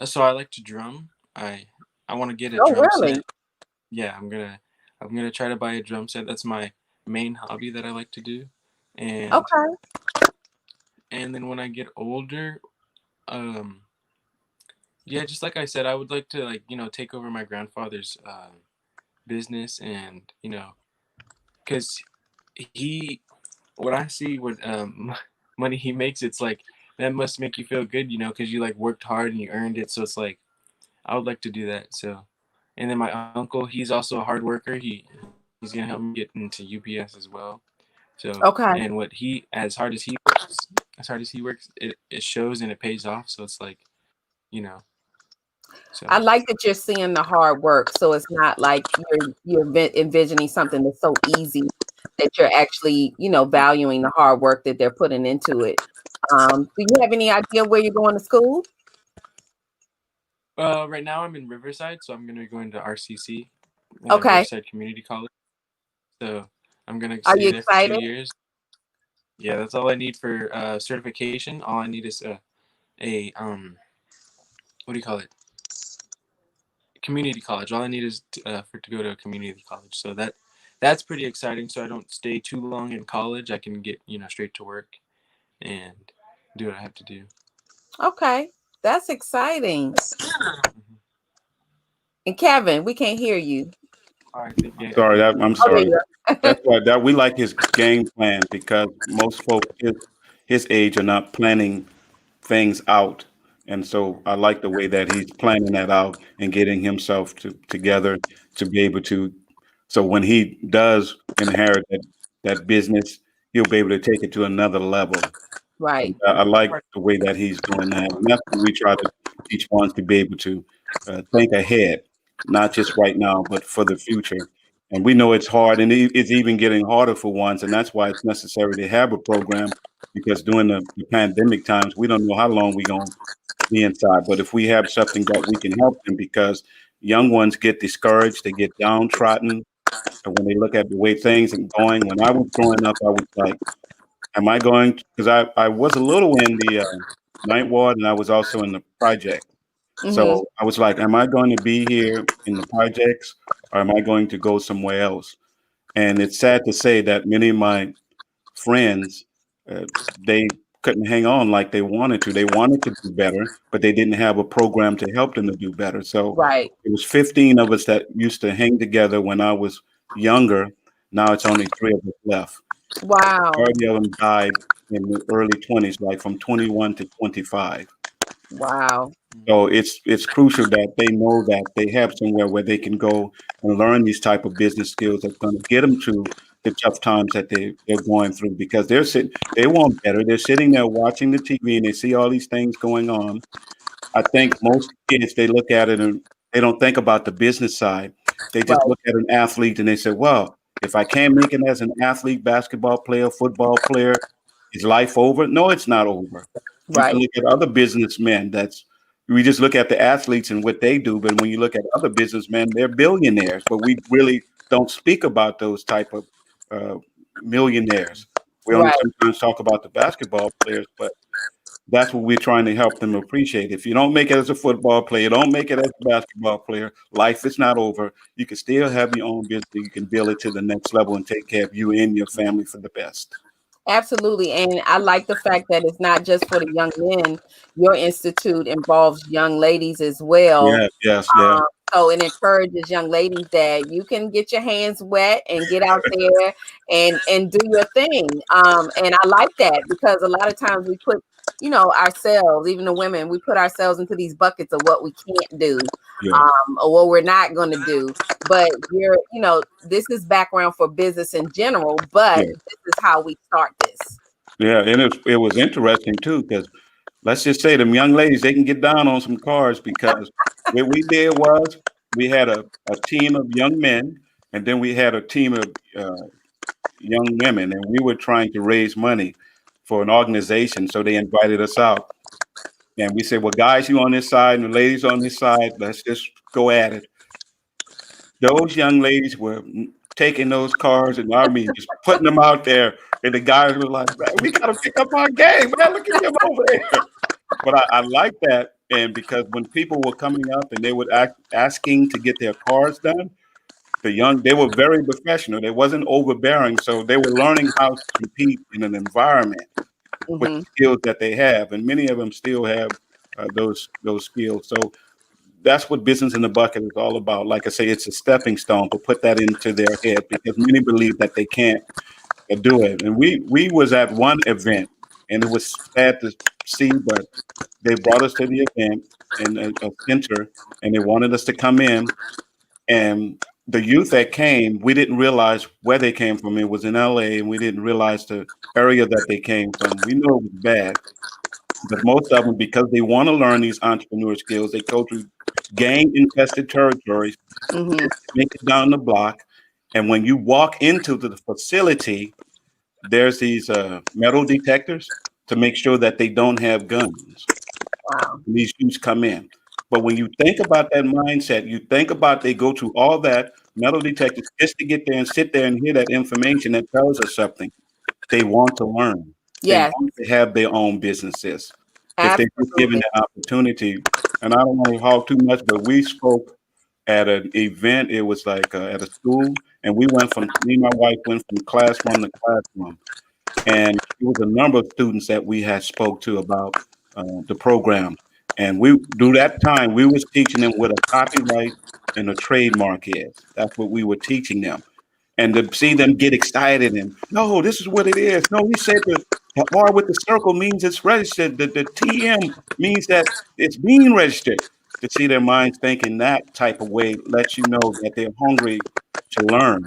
[SPEAKER 3] so I like to drum. I want to get a
[SPEAKER 1] Oh,
[SPEAKER 3] drum
[SPEAKER 1] really?
[SPEAKER 3] set. Yeah, I'm gonna try to buy a drum set. That's my main hobby that I like to do, and
[SPEAKER 1] Okay.
[SPEAKER 3] and then when I get older, um, yeah, just like I said, I would like to like take over my grandfather's business, and because he, what I see with money he makes, it's like that must make you feel good, because you like worked hard and you earned it. So it's like I would like to do that. So, and then my uncle, he's also a hard worker. He's gonna help me get into UPS as well. So, and
[SPEAKER 1] Okay.
[SPEAKER 3] what he, as hard as he works, it shows and it pays off. So it's like, you know,
[SPEAKER 1] I
[SPEAKER 3] so
[SPEAKER 1] like that you're seeing the hard work, so it's not like you're envisioning something that's so easy that you're actually, valuing the hard work that they're putting into it. Do you have any idea where you're going to school?
[SPEAKER 3] right now I'm in Riverside, so I'm gonna be going to RCC,
[SPEAKER 1] Okay.
[SPEAKER 3] Riverside Community College. So I'm gonna
[SPEAKER 1] Are
[SPEAKER 3] stay
[SPEAKER 1] you
[SPEAKER 3] there for two
[SPEAKER 1] excited?
[SPEAKER 3] years. Yeah, that's all I need for certification. All I need is a what do you call it? Community college. All I need is for to go to a community college. So that's pretty exciting. So I don't stay too long in college. I can get straight to work and do what I have to do.
[SPEAKER 1] Okay. That's exciting.
[SPEAKER 3] Mhm.
[SPEAKER 1] And Kevin, we can't hear you.
[SPEAKER 3] All right,
[SPEAKER 2] Sorry, I'm
[SPEAKER 1] Oh, there
[SPEAKER 2] sorry.
[SPEAKER 1] you go.
[SPEAKER 2] That's why that we like his game plan because most folks his age are not planning things out. And so I like the way that he's planning that out and getting himself together to be able to. So when he does inherit that business, he'll be able to take it to another level.
[SPEAKER 1] Right.
[SPEAKER 2] And I like the way that he's doing that. And that's what we try to teach ones to be able to think ahead, not just right now, but for the future. And we know it's hard, and it's even getting harder for ones. And that's why it's necessary to have a program because during the pandemic times, we don't know how long we're going to be inside. But if we have something that we can help them, because young ones get discouraged, they get downtrodden. And when they look at the way things are going, when I was growing up, I was like, am I going? Because I was a little in the ninth ward, and I was also in the project.
[SPEAKER 1] Hmm.
[SPEAKER 2] So I was like, am I going to be here in the projects, or am I going to go somewhere else? And it's sad to say that many of my friends, uh, they couldn't hang on like they wanted to. They wanted to do better, but they didn't have a program to help them to do better. So
[SPEAKER 1] Right.
[SPEAKER 2] it was 15 of us that used to hang together when I was younger. Now it's only 3 of us left.
[SPEAKER 1] Wow.
[SPEAKER 2] Majority of them died in the early 20s, like from 21 to 25.
[SPEAKER 1] Wow.
[SPEAKER 2] So it's crucial that they know that they have somewhere where they can go and learn these type of business skills that's going to get them to the tough times that they're going through because they want better. They're sitting there watching the TV and they see all these things going on. I think most kids they look at it and they don't think about the business side. They just
[SPEAKER 1] Right.
[SPEAKER 2] look at an athlete and they say, "Well, if I can't make it as an athlete, basketball player, football player, is life over?" No, it's not over. You can
[SPEAKER 1] Right.
[SPEAKER 2] look at other businessmen. We just look at the athletes and what they do, but when you look at other businessmen, they're billionaires. But we really don't speak about those type of uh, millionaires. We only
[SPEAKER 1] Right.
[SPEAKER 2] sometimes talk about the basketball players, but that's what we're trying to help them appreciate. If you don't make it as a football player, don't make it as a basketball player, life is not over. You can still have your own business. You can build it to the next level and take care of you and your family for the best.
[SPEAKER 1] Absolutely. And I like the fact that it's not just for the young men. Your institute involves young ladies as well.
[SPEAKER 2] Yeah, yes, yeah,
[SPEAKER 1] So it encourages young ladies that you can get your hands wet and get out there and do your thing. And I like that because a lot of times we put, ourselves, even the women, we put ourselves into these buckets of what we can't do,
[SPEAKER 2] yeah,
[SPEAKER 1] or what we're not going to do. But this is background for business in general, but
[SPEAKER 2] yeah,
[SPEAKER 1] this is how we start this.
[SPEAKER 2] yeah. And it was interesting too, because let's just say them young ladies, they can get down on some cars because what we did was we had a team of young men and then we had a team of young women, and we were trying to raise money for an organization. So they invited us out. And we said, well, guys, you on this side and the ladies on this side, let's just go at it. Those young ladies were taking those cars and I mean just putting them out there. And the guys were like, man, we gotta pick up our game, man. Look at them over there. But I like that. And because when people were coming up and they would asking to get their cars done, they were very professional. They wasn't overbearing. So they were learning how to compete in an environment with
[SPEAKER 1] Hmm.
[SPEAKER 2] the skills that they have. And many of them still have those skills. So that's what business in the bucket is all about. Like I say, it's a stepping stone to put that into their head because many believe that they can't do it. And we was at one event, and it was sad to see, but they brought us to the event in a center, and they wanted us to come in. And the youth that came, we didn't realize where they came from. It was in LA, and we didn't realize the area that they came from. We knew it was bad, but most of them, because they want to learn these entrepreneur skills, they go to gang infested territories,
[SPEAKER 1] Hmm.
[SPEAKER 2] make it down the block. And when you walk into the facility, there's these metal detectors to make sure that they don't have guns.
[SPEAKER 1] Wow.
[SPEAKER 2] These youths come in. But when you think about that mindset, you think about they go through all that metal detectors just to get there and sit there and hear that information that tells us something. They want to learn. They
[SPEAKER 1] Yes,
[SPEAKER 2] want to have their own businesses if they're just given
[SPEAKER 1] absolutely.
[SPEAKER 2] the opportunity. And I don't want to talk too much, but we spoke at an event. It was like at a school, and me and my wife went from classroom to classroom, and it was a number of students that we had spoke to about the program. And we through that time we was teaching them what a copyright and a trademark is. That's what we were teaching them, and to see them get excited and no, this is what it is. No, we said the R with the circle means it's registered. The TM means that it's being registered. To see their minds thinking that type of way lets you know that they're hungry to learn.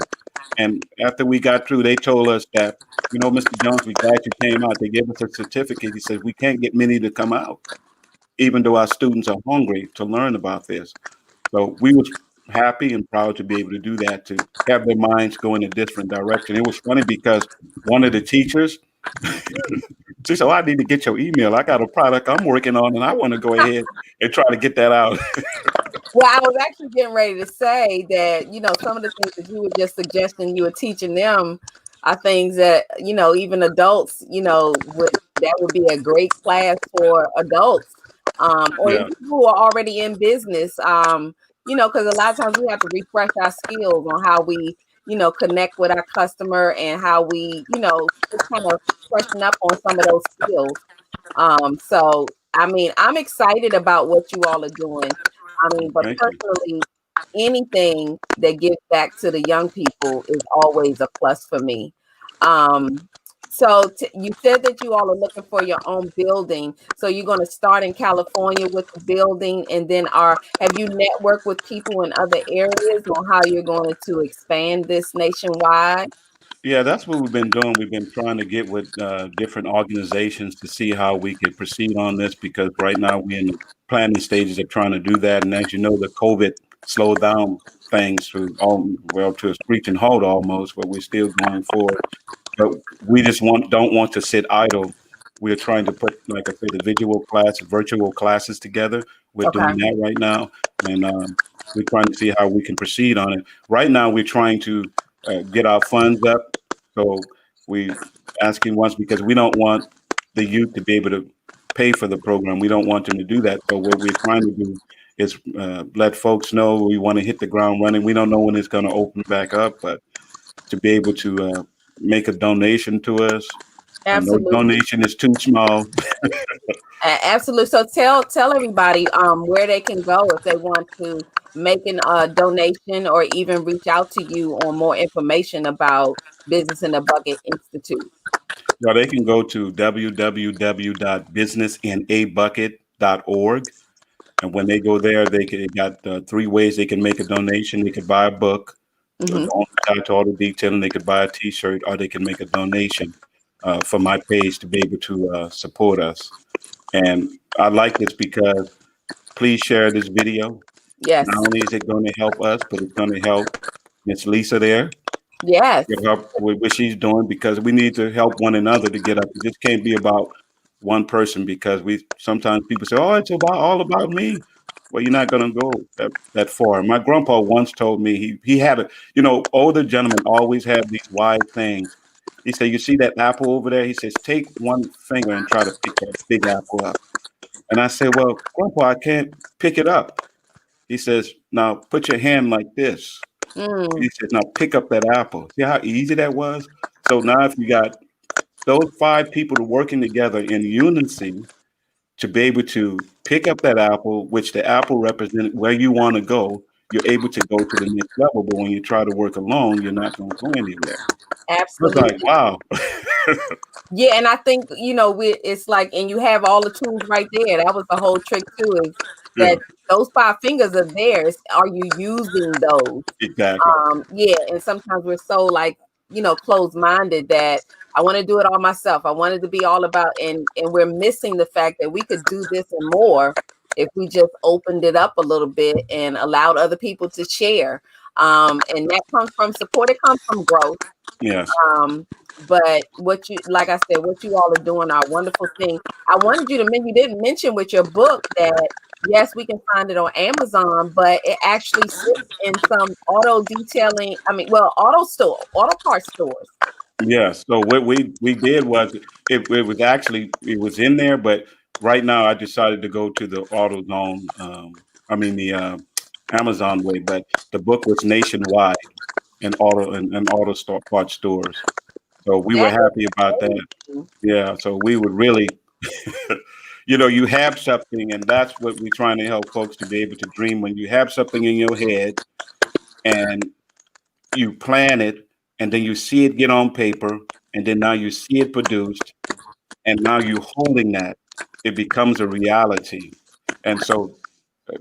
[SPEAKER 2] And after we got through, they told us that, Mr. Jones, we glad you came out. They gave us a certificate. He said, we can't get many to come out, even though our students are hungry to learn about this. So we was happy and proud to be able to do that, to have their minds go in a different direction. It was funny because one of the teachers, she said, oh, I need to get your email. I got a product I'm working on and I want to go ahead and try to get that out.
[SPEAKER 1] Well, I was actually getting ready to say that, some of the things that you were just suggesting you were teaching them are things that, even adults, that would be a great class for adults, or
[SPEAKER 2] Yeah.
[SPEAKER 1] even people who are already in business, because a lot of times we have to refresh our skills on how we, connect with our customer and how we, just kind of freshen up on some of those skills. So I mean, I'm excited about what you all are doing. I mean, but
[SPEAKER 2] Thank you.
[SPEAKER 1] personally, anything that gives back to the young people is always a plus for me. Um, so you said that you all are looking for your own building. So you're going to start in California with the building, and then have you networked with people in other areas on how you're going to expand this nationwide?
[SPEAKER 2] Yeah, that's what we've been doing. We've been trying to get with different organizations to see how we could proceed on this because right now we're in the planning stages of trying to do that. And as you know, the COVID slowed down things to a screeching halt almost, but we're still going forward. But we just don't want to sit idle We are trying to put, like I say, the virtual classes together. We're
[SPEAKER 1] Okay.
[SPEAKER 2] doing that right now, and we're trying to see how we can proceed on it. Right now, we're trying to get our funds up. So we asking once because we don't want the youth to be able to pay for the program. We don't want them to do that. So what we're trying to do is let folks know we want to hit the ground running. We don't know when it's going to open back up, but to be able to make a donation to us. No
[SPEAKER 1] Absolutely.
[SPEAKER 2] donation is too small.
[SPEAKER 1] Absolutely. So tell everybody where they can go if they want to make a donation or even reach out to you on more information about Business in a Bucket Institute.
[SPEAKER 2] Well, they can go to www.businessinAbucket.org. And when they go there, they got three ways they can make a donation. They could buy a book,
[SPEAKER 1] Hmm.
[SPEAKER 2] on to all the detailing. They could buy a T-shirt, or they can make a donation for my page to be able to support us. And I like this because please share this video.
[SPEAKER 1] Yes.
[SPEAKER 2] Not only is it going to help us, but it's going to help Miss Lisa there.
[SPEAKER 1] Yes.
[SPEAKER 2] Get help with what she's doing because we need to help one another to get up. It just can't be about one person because we sometimes people say, "Oh, it's about all about me." Well, you're not going to go that far. My grandpa once told me he had a older gentlemen always have these wise things. He said, "You see that apple over there?" He says, "Take one finger and try to pick that big apple up." And I said, "Well, Grandpa, I can't pick it up." He says, "Now put your hand like this."
[SPEAKER 1] Mm,
[SPEAKER 2] He said, "Now pick up that apple." See how easy that was? So now if you got those five people working together in unison to be able to pick up that apple, which the apple represents where you want to go, you're able to go to the next level. But when you try to work alone, you're not going to go anywhere. I was like,
[SPEAKER 1] absolutely.
[SPEAKER 2] wow.
[SPEAKER 1] Yeah, and I think it's like, and you have all the tools right there. That was the whole trick too, is
[SPEAKER 2] Yeah,
[SPEAKER 1] that those five fingers are there. Are you using those?
[SPEAKER 2] exactly.
[SPEAKER 1] Yeah, and sometimes we're so like, closed-minded that I want to do it all myself. I wanted to be all about, and we're missing the fact that we could do this and more if we just opened it up a little bit and allowed other people to share. And that comes from support. It comes from growth.
[SPEAKER 2] Yes.
[SPEAKER 1] But like I said, what you all are doing are a wonderful thing. I wanted you to mention, you didn't mention with your book that yes, we can find it on Amazon, but it actually sits in some auto detailing, auto parts stores.
[SPEAKER 2] Yes. So what we did was it was in there, but right now I decided to go to the AutoZone. The Amazon way, but the book was nationwide in auto store parts stores. So we were
[SPEAKER 1] That is
[SPEAKER 2] happy about that.
[SPEAKER 1] amazing.
[SPEAKER 2] Yeah. So we would really, you have something, and that's what we're trying to help folks to be able to dream. When you have something in your head and you plan it, and then you see it get on paper, and then now you see it produced, and now you holding that, it becomes a reality. And so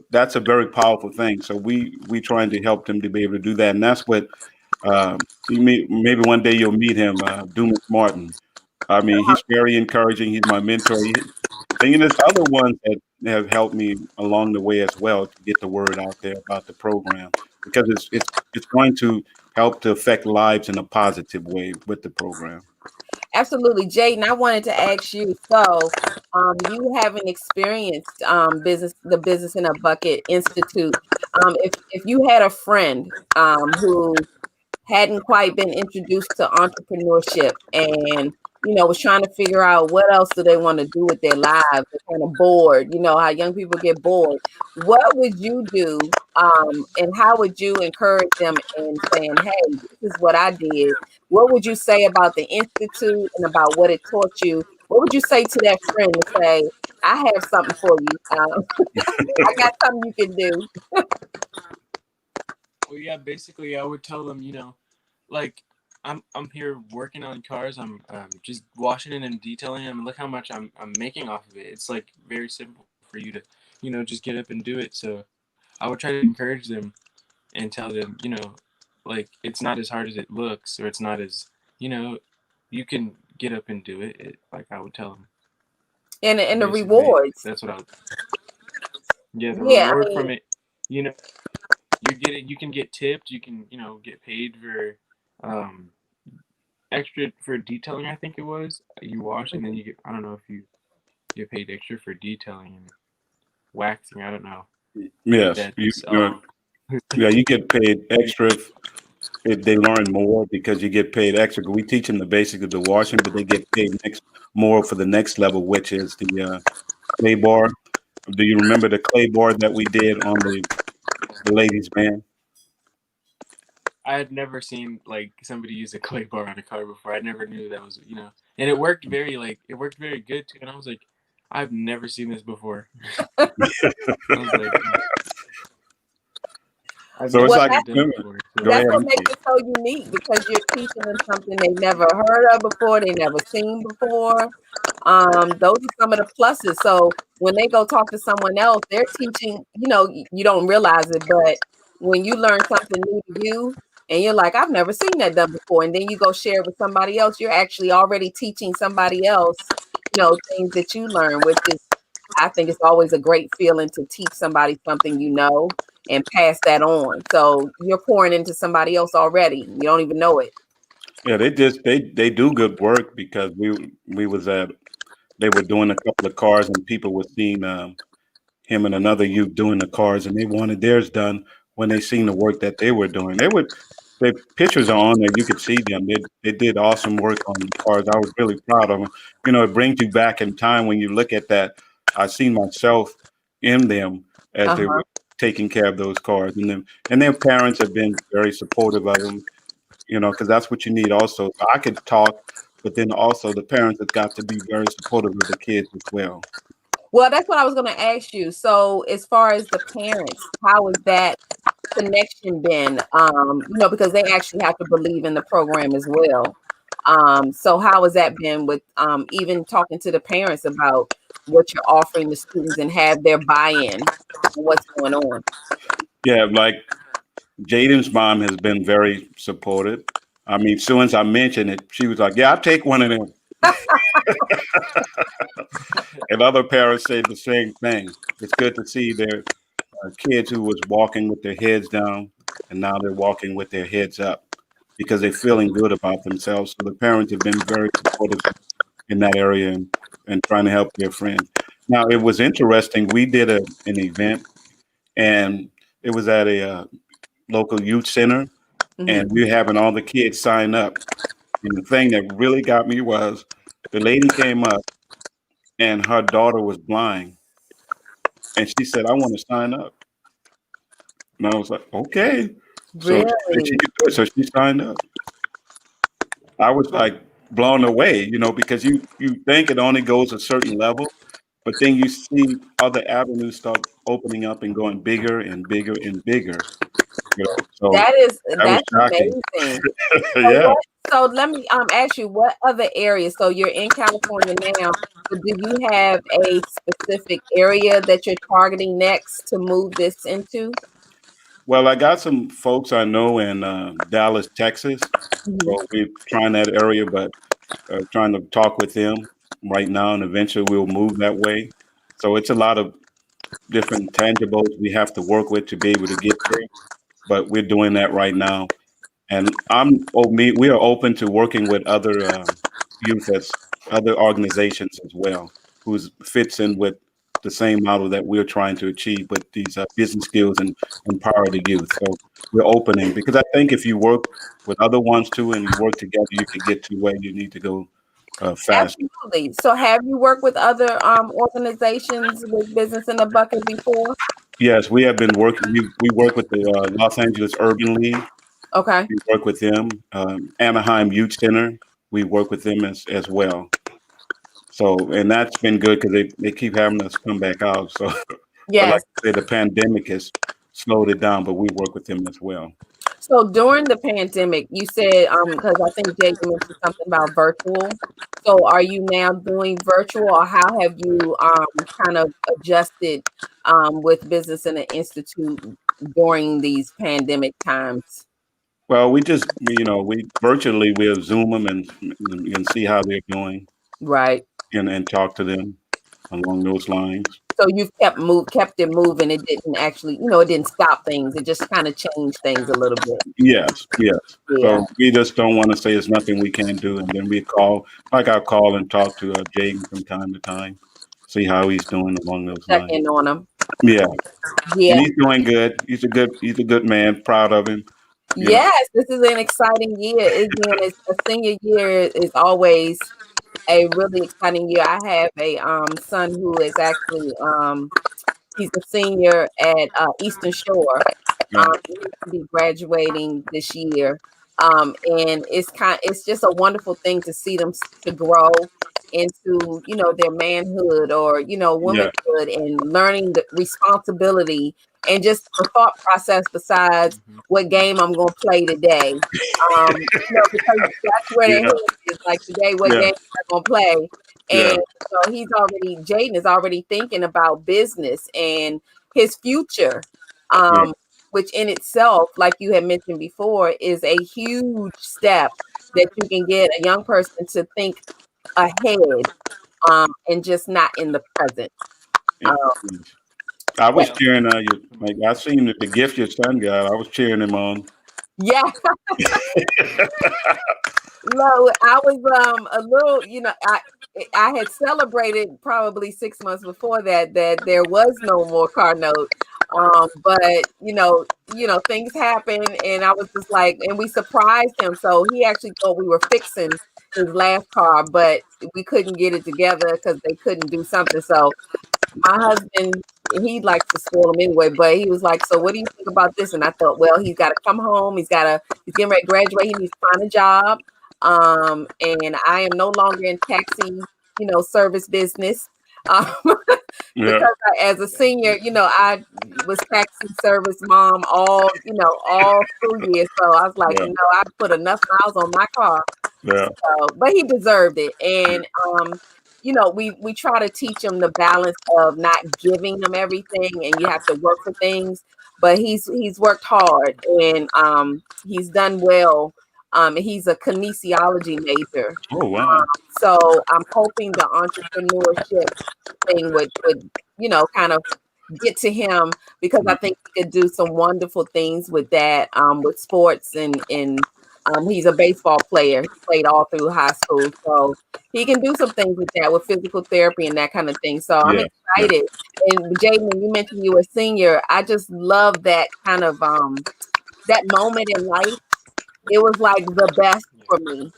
[SPEAKER 2] that's a very powerful thing. So we trying to help them to be able to do that, and that's what maybe one day you'll meet him, Dumas Martin. I mean, he's very encouraging. He's my mentor. And there's other ones that have helped me along the way as well to get the word out there about the program because it's going to help to affect lives in a positive way with the program.
[SPEAKER 1] Absolutely, Jaden. I wanted to ask you. So, you haven't experienced the Business in a Bucket Institute. If you had a friend who hadn't quite been introduced to entrepreneurship and was trying to figure out what else do they want to do with their lives, they're kind of bored, how young people get bored, what would you do, and how would you encourage them in saying, hey, this is what I did? What would you say about the institute and about what it taught you? What would you say to that friend to say, I have something for you, I got something you can do?
[SPEAKER 3] Well, yeah, basically, I would tell them, like I'm here working on cars. I'm just washing it and detailing them. Look how much I'm making off of it. It's like very simple for you to, just get up and do it. So I would try to encourage them and tell them, like it's not as hard as it looks, or it's not as, you know, you can get up and do it. Like I would tell them,
[SPEAKER 1] And the
[SPEAKER 3] basically,
[SPEAKER 1] rewards.
[SPEAKER 3] that's what I would. Yeah, the
[SPEAKER 1] Yeah, I
[SPEAKER 3] reward
[SPEAKER 1] mean,
[SPEAKER 3] from it, you know, you can get tipped. You can, get paid for, um, extra for detailing. I think it was you wash and then you get. I don't know if you get paid extra for detailing and waxing. I don't know if
[SPEAKER 2] Yes,
[SPEAKER 3] that's
[SPEAKER 2] yeah, you get paid extra if they learn more because you get paid extra. We teach them the basics of the washing, but they get paid more for the next level, which is the clay bar. Do you remember the clay bar that we did on the ladies' band?
[SPEAKER 3] I had never seen like somebody use a clay bar on a car before. I never knew that was and it worked very good too. And I was like, I've never seen this before. I was like, I've
[SPEAKER 2] So
[SPEAKER 3] never
[SPEAKER 2] it's
[SPEAKER 1] Well,
[SPEAKER 2] like,
[SPEAKER 3] seen it done before.
[SPEAKER 2] go
[SPEAKER 3] So
[SPEAKER 1] that's
[SPEAKER 2] ahead.
[SPEAKER 1] what makes it so unique because you're teaching them something they never heard of before, they never seen before. Those are some of the pluses. So when they go talk to someone else, they're teaching, you don't realize it, but when you learn something new to you and you're like, I've never seen that done before, and then you go share it with somebody else, you're actually already teaching somebody else, things that you learn, which is, I think it's always a great feeling to teach somebody something and pass that on. So you're pouring into somebody else already. You don't even know it.
[SPEAKER 2] Yeah, they do good work because we was at they were doing a couple of cars and people were seeing him and another youth doing the cars and they wanted theirs done when they seen the work that they were doing. The pictures are on there. You could see them. They did awesome work on the cars. I was really proud of them. It brings you back in time when you look at that. I seen myself in them as they
[SPEAKER 1] Uh-huh.
[SPEAKER 2] were taking care of those cars, and their parents have been very supportive of them. Because that's what you need. Also, I could talk, but then also the parents have got to be very supportive of the kids as well.
[SPEAKER 1] Well, that's what I was going to ask you. So, as far as the parents, how has that connection been? Because they actually have to believe in the program as well. So how has that been with even talking to the parents about what you're offering the students and have their buy-in on what's going on?
[SPEAKER 2] Yeah, like Jaden's mom has been very supportive. I mean, soon as I mentioned it, she was like, "Yeah, I'll take one of them." And other parents say the same thing. It's good to see their kids who was walking with their heads down, and now they're walking with their heads up because they're feeling good about themselves. So the parents have been very supportive in that area and trying to help their friends. Now, it was interesting. We did an event, and it was at a local youth center, and
[SPEAKER 1] Mhm.
[SPEAKER 2] we were having all the kids sign up. And the thing that really got me was the lady came up, and her daughter was blind, and she said, "I want to sign up." And I was like, "Okay." So she said she
[SPEAKER 1] Really?
[SPEAKER 2] could do it, so she signed up. I was like blown away, because you think it only goes a certain level, but then you see other avenues start opening up and going bigger and bigger and bigger. So that was
[SPEAKER 1] That's
[SPEAKER 2] shocking.
[SPEAKER 1] amazing. So
[SPEAKER 2] Yeah.
[SPEAKER 1] what so let me ask you what other areas, so you're in California now, but do you have a specific area that you're targeting next to move this into?
[SPEAKER 2] Well, I got some folks I know in Dallas, Texas.
[SPEAKER 1] Mhm.
[SPEAKER 2] So we're trying that area, but trying to talk with them right now, and eventually we'll move that way. So it's a lot of different tangibles we have to work with to be able to get there, but we're doing that right now. And we are open to working with other youth as other organizations as well, who fits in with the same model that we're trying to achieve with these business skills and empower the youth. So we're opening because I think if you work with other ones too and you work together, you can get to where you need to go faster.
[SPEAKER 1] Absolutely. So have you worked with other organizations with business in the bucket before?
[SPEAKER 2] Yes, we have been working. We work with the Los Angeles Urban League.
[SPEAKER 1] Okay.
[SPEAKER 2] We work with them. Anaheim Youth Center. We work with them as well. So, and that's been good because they keep having us come back out. So, but like
[SPEAKER 1] Yes.
[SPEAKER 2] I said, the pandemic has slowed it down, but we work with them as well.
[SPEAKER 1] So during the pandemic, you said, because I think Jake mentioned something about virtual. So are you now doing virtual, or how have you kind of adjusted with business in the institute during these pandemic times?
[SPEAKER 2] Well, we virtually we'll Zoom them and see how they're doing
[SPEAKER 1] Right.
[SPEAKER 2] and talk to them along those lines.
[SPEAKER 1] So you've kept it moving. It didn't actually, it didn't stop things. It just kind of changed things a little bit.
[SPEAKER 2] Yes, yes.
[SPEAKER 1] Yeah.
[SPEAKER 2] So we just don't want to say there's nothing we can't do, and then we call, like I call and talk to Jaden from time to time, see how he's doing along those
[SPEAKER 1] Check
[SPEAKER 2] lines.
[SPEAKER 1] in on them.
[SPEAKER 2] Yeah, and
[SPEAKER 1] Yeah.
[SPEAKER 2] he's doing good. He's a good man. Proud of him. You know.
[SPEAKER 1] Yes, this is an exciting year. Again, it's a senior year is always a really exciting year. I have a son who is actually he's a senior at Eastern Shore.
[SPEAKER 2] Yeah,
[SPEAKER 1] He will be graduating this year. And it's just a wonderful thing to see them to grow into, their manhood or,
[SPEAKER 2] yeah,
[SPEAKER 1] womanhood and learning the responsibility and just the thought process besides
[SPEAKER 3] Mhm.
[SPEAKER 1] what game I'm going to play today. Because that's where their
[SPEAKER 2] yeah,
[SPEAKER 1] head is like today, what
[SPEAKER 2] yeah,
[SPEAKER 1] game am I going to play?
[SPEAKER 2] yeah,
[SPEAKER 1] And so Jaden is already thinking about business and his future,
[SPEAKER 2] yeah,
[SPEAKER 1] which in itself, like you had mentioned before, is a huge step that you can get a young person to think ahead, and just not in the present.
[SPEAKER 2] yeah.
[SPEAKER 1] Um,
[SPEAKER 2] I
[SPEAKER 1] yeah,
[SPEAKER 2] was cheering you. Like I seen the gift your son got. I was cheering him on.
[SPEAKER 1] yeah. No, I was a little, I had celebrated probably 6 months before that there was no more car note. But things happen and I was just like, and we surprised him. So he actually thought we were fixing his last car, but we couldn't get it together because they couldn't do something. So my husband, he likes to spoil him anyway, but he was like, "So what do you think about this?" And I thought, well, he's got to come home. He's getting ready to graduate. He needs to find a job. And I am no longer in taxi, service business. Um,
[SPEAKER 2] Yeah,
[SPEAKER 1] because as a senior, I was taxi service mom all school years. So I was like,
[SPEAKER 2] yeah,
[SPEAKER 1] I put enough miles on my car,
[SPEAKER 2] yeah,
[SPEAKER 1] but he deserved it. And we try to teach him the balance of not giving them everything, and you have to work for things. But he's worked hard, and he's done well. He's a kinesiology major,
[SPEAKER 2] Oh wow.
[SPEAKER 1] so I'm hoping the entrepreneurship thing would kind of get to him because I think he could do some wonderful things with that, with sports and he's a baseball player. He played all through high school, so he can do some things with that, with physical therapy and that kind of thing. So I'm
[SPEAKER 2] Yeah, yeah,
[SPEAKER 1] excited. And Jaden, when you mentioned you were a senior, I just love that kind of that moment in life. It was like the best
[SPEAKER 3] Yeah.
[SPEAKER 1] for me.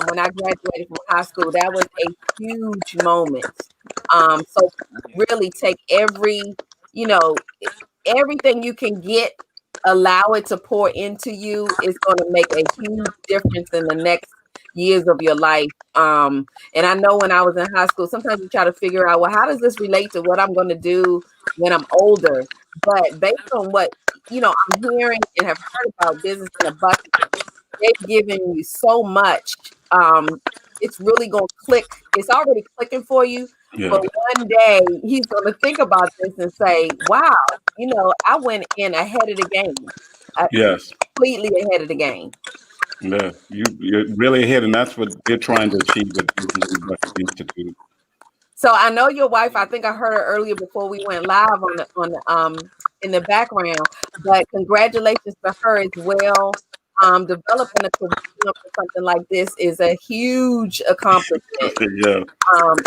[SPEAKER 1] When I graduated from high school, that was a huge moment. So
[SPEAKER 3] Yeah.
[SPEAKER 1] really take everything you can get, allow it to pour into you. Is going to make a huge difference in the next years of your life. And I know when I was in high school, sometimes you try to figure out, well, how does this relate to what I'm going to do when I'm older? But based on what I'm hearing and have heard about business in a bucket, they've given you so much. It's really going to click. It's already clicking for you.
[SPEAKER 2] yeah.
[SPEAKER 1] But one day he's going to think about this and say, wow, I went in ahead of the game,
[SPEAKER 2] Yes.
[SPEAKER 1] completely ahead of the game.
[SPEAKER 2] Yeah. You're really ahead, and that's what they're trying to achieve at Business and Bucket Institute.
[SPEAKER 1] So I know your wife. I
[SPEAKER 3] Yeah.
[SPEAKER 1] think I heard her earlier before we went live on the in the background. But congratulations to her as well. Developing a curriculum for something like this is a huge accomplishment.
[SPEAKER 2] Yeah.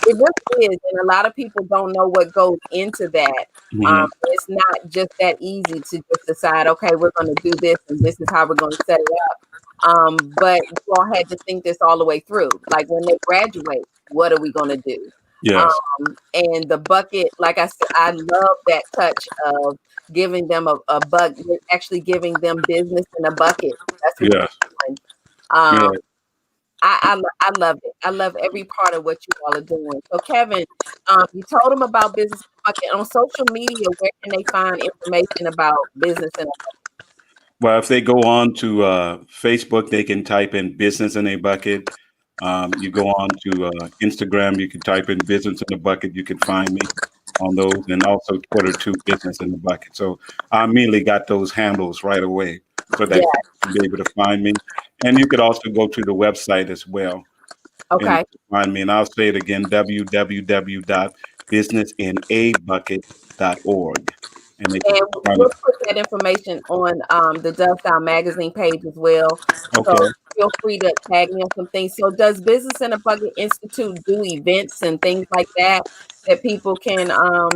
[SPEAKER 1] It really is, and a lot of people don't know what goes into that.
[SPEAKER 2] Hmm.
[SPEAKER 1] It's not just that easy to just decide, okay, we're going to do this, and this is how we're going to set it up. But you all had to think this all the way through. Like when they graduate, what are we going to do?
[SPEAKER 2] Yes.
[SPEAKER 1] And the bucket, like I said, I love that touch of giving them a bucket, actually giving them business in a bucket. That's what
[SPEAKER 2] Yes.
[SPEAKER 1] you're doing. Um,
[SPEAKER 2] Yeah.
[SPEAKER 1] I love it. I love every part of what you all are doing. So, Kevin, you told them about Business in a Bucket on social media. Where can they find information about business in a
[SPEAKER 2] Well, if they go on to Facebook, they can type in "business in a bucket." You go on to Instagram, you can type in "business in a bucket." You can find me on those, and also Twitter too, "business in the bucket." So I immediately got those handles right away, so
[SPEAKER 1] Yeah.
[SPEAKER 2] that you'll be able to find me. And you could also go to the website as well, and
[SPEAKER 1] Okay.
[SPEAKER 2] find me. And I'll say it again: www businessinabucket.org, and they can
[SPEAKER 1] And
[SPEAKER 2] sign
[SPEAKER 1] we'll
[SPEAKER 2] up.
[SPEAKER 1] put that information on the Dove Style magazine page as well. So
[SPEAKER 2] Okay.
[SPEAKER 1] feel free to tag me on some things. So does Business in a Bucket Institute do events and things like that that people can I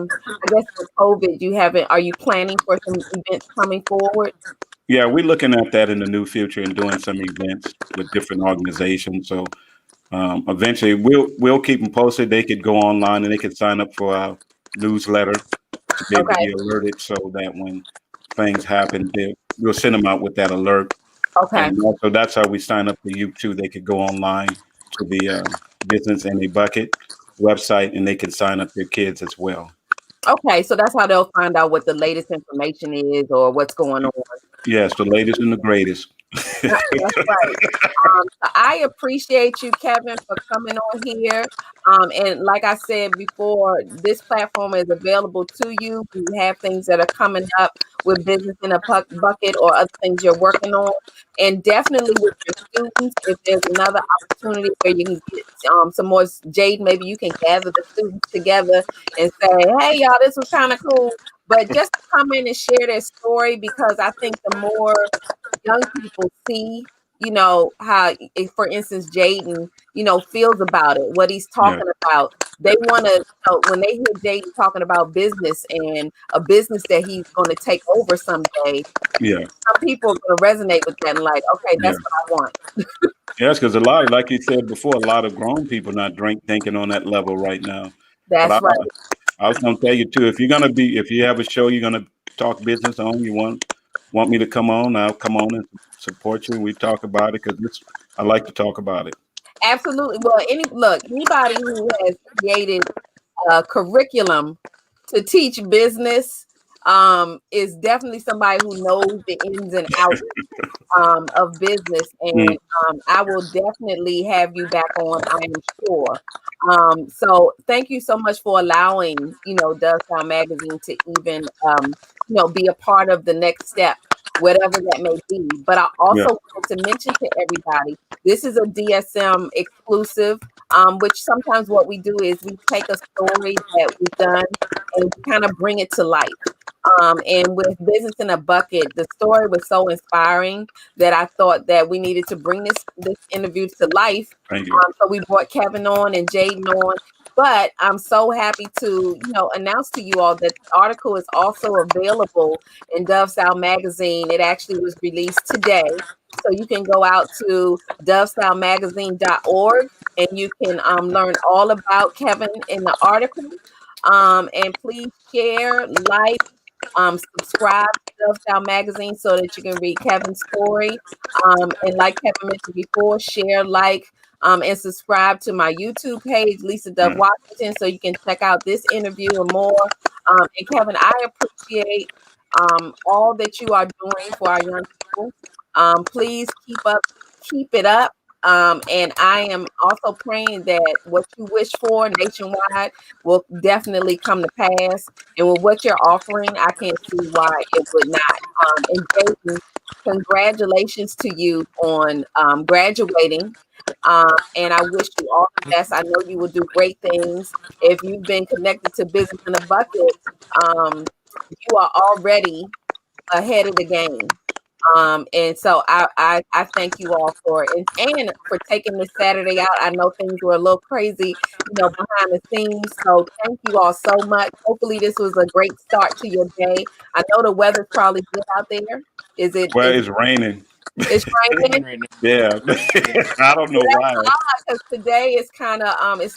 [SPEAKER 1] guess with COVID you haven't are you planning for some events coming forward?
[SPEAKER 2] Yeah, we're looking at that in the new future and doing some events with different organizations. So eventually, we'll keep them posted. They could go online and they could sign up for our newsletter to be able to
[SPEAKER 1] Okay.
[SPEAKER 2] be alerted, so that when things happen, we'll send them out with that alert.
[SPEAKER 1] Okay.
[SPEAKER 2] And also, that's how we sign up for you too. They could go online to the Business in a Bucket website, and they can sign up their kids as well.
[SPEAKER 1] Okay. So that's how they'll find out what the latest information is or what's going on.
[SPEAKER 2] Yes, the latest and the greatest.
[SPEAKER 1] That's right. So I appreciate you, Kevin, for coming on here. And like I said before, this platform is available to you. We have things that are coming up with Business in a Bucket or other things you're working on. And definitely with your students, if there's another opportunity where you can get some more, Jade, maybe you can gather the students together and say, hey, y'all, this was kind of cool. But just come in and share their story, because I think the more young people see, how, if, for instance, Jaden, feels about it, what he's
[SPEAKER 2] Yeah,
[SPEAKER 1] talking about. They want to, when they hear Jaden talking about business and a business that he's going to take over someday,
[SPEAKER 2] yeah,
[SPEAKER 1] some people are going to resonate with that and like, okay,
[SPEAKER 2] yeah.
[SPEAKER 1] that's what I want.
[SPEAKER 2] Yes, because a lot of, like you said before, a lot of grown people not thinking on that level right now. But
[SPEAKER 1] That's right.
[SPEAKER 2] I was going to tell you too, if you have a show you're gonna talk business on, you want me to come on, I'll come on and support you, and we talk about it, because I like to talk about it.
[SPEAKER 1] Absolutely. Well, anybody who has created a curriculum to teach business is definitely somebody who knows the ins and outs of business,
[SPEAKER 2] Mm,
[SPEAKER 1] and I will definitely have you back on, I am sure. So thank you so much for allowing, Dove Style Magazine to even, be a part of the next step, whatever that may be. But I
[SPEAKER 2] yeah,
[SPEAKER 1] also wanted to mention to everybody, this is a DSM exclusive, which sometimes what we do is we take a story that we've done and we kind of bring it to life. And with Business in a Bucket, the story was so inspiring that I thought that we needed to bring this interview to life.
[SPEAKER 2] thank you.
[SPEAKER 1] So we brought Kevin on and Jaden on. But I'm so happy to, announce to you all that the article is also available in Dove Style Magazine. It actually was released today. So you can go out to dovestylemagazine.org and you can learn all about Kevin in the article. And please share, like, subscribe to Dove Style Magazine so that you can read Kevin's story. And like Kevin mentioned before, share, like, and subscribe to my YouTube page, Lisa Dove
[SPEAKER 2] Yeah,
[SPEAKER 1] Washington, so you can check out this interview and more. And Kevin, I appreciate all that you are doing for our young people. Please keep it up. And I am also praying that what you wish for nationwide will definitely come to pass. And with what you're offering, I can't see why it would not. And Jaden, congratulations to you on graduating. And I wish you all the best. I know you will do great things. If you've been connected to Business in a Bucket, you are already ahead of the game. And so I thank you all for it, and for taking this Saturday out. I know things were a little crazy, behind the scenes. So thank you all so much. Hopefully this was a great start to your day. I know the weather's probably good out there. Is it
[SPEAKER 2] well,
[SPEAKER 1] is
[SPEAKER 2] it's raining.
[SPEAKER 1] it's raining?
[SPEAKER 3] Raining right now.
[SPEAKER 2] Yeah,
[SPEAKER 3] Yeah.
[SPEAKER 2] I don't know why.
[SPEAKER 1] Because today is kind of it's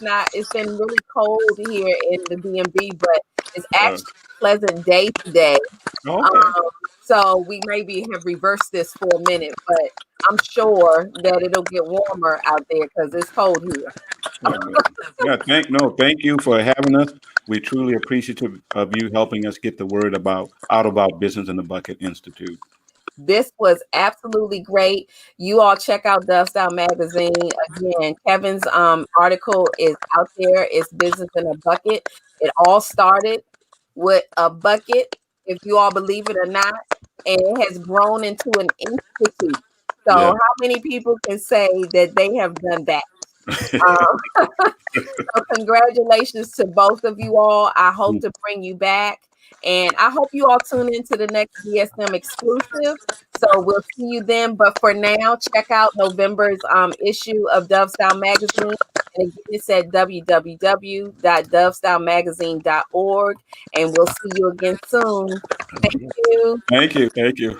[SPEAKER 1] been really cold here in the DMV, but it's
[SPEAKER 2] Uh,
[SPEAKER 1] actually a pleasant day today.
[SPEAKER 2] okay.
[SPEAKER 1] Um, so we maybe have reversed this for a minute, but I'm sure that it'll get warmer out there because it's cold here.
[SPEAKER 2] Okay. Yeah, thank you for having us. We truly appreciative of you helping us get the word about Business in the Bucket Institute.
[SPEAKER 1] This was absolutely great. You all check out Dove Style Magazine. Again, Kevin's article is out there. It's Business in a Bucket. It all started with a bucket, if you all believe it or not, and it has grown into an institute. So
[SPEAKER 2] Yeah.
[SPEAKER 1] how many people can say that they have done that? So congratulations to both of you all. I hope to bring you back. And I hope you all tune into the next DSM exclusive. So we'll see you then. But for now, check out November's issue of Dove Style Magazine. And again, it's at www.dovestylemagazine.org. And we'll see you again soon. Thank you.
[SPEAKER 2] Thank you. Thank you.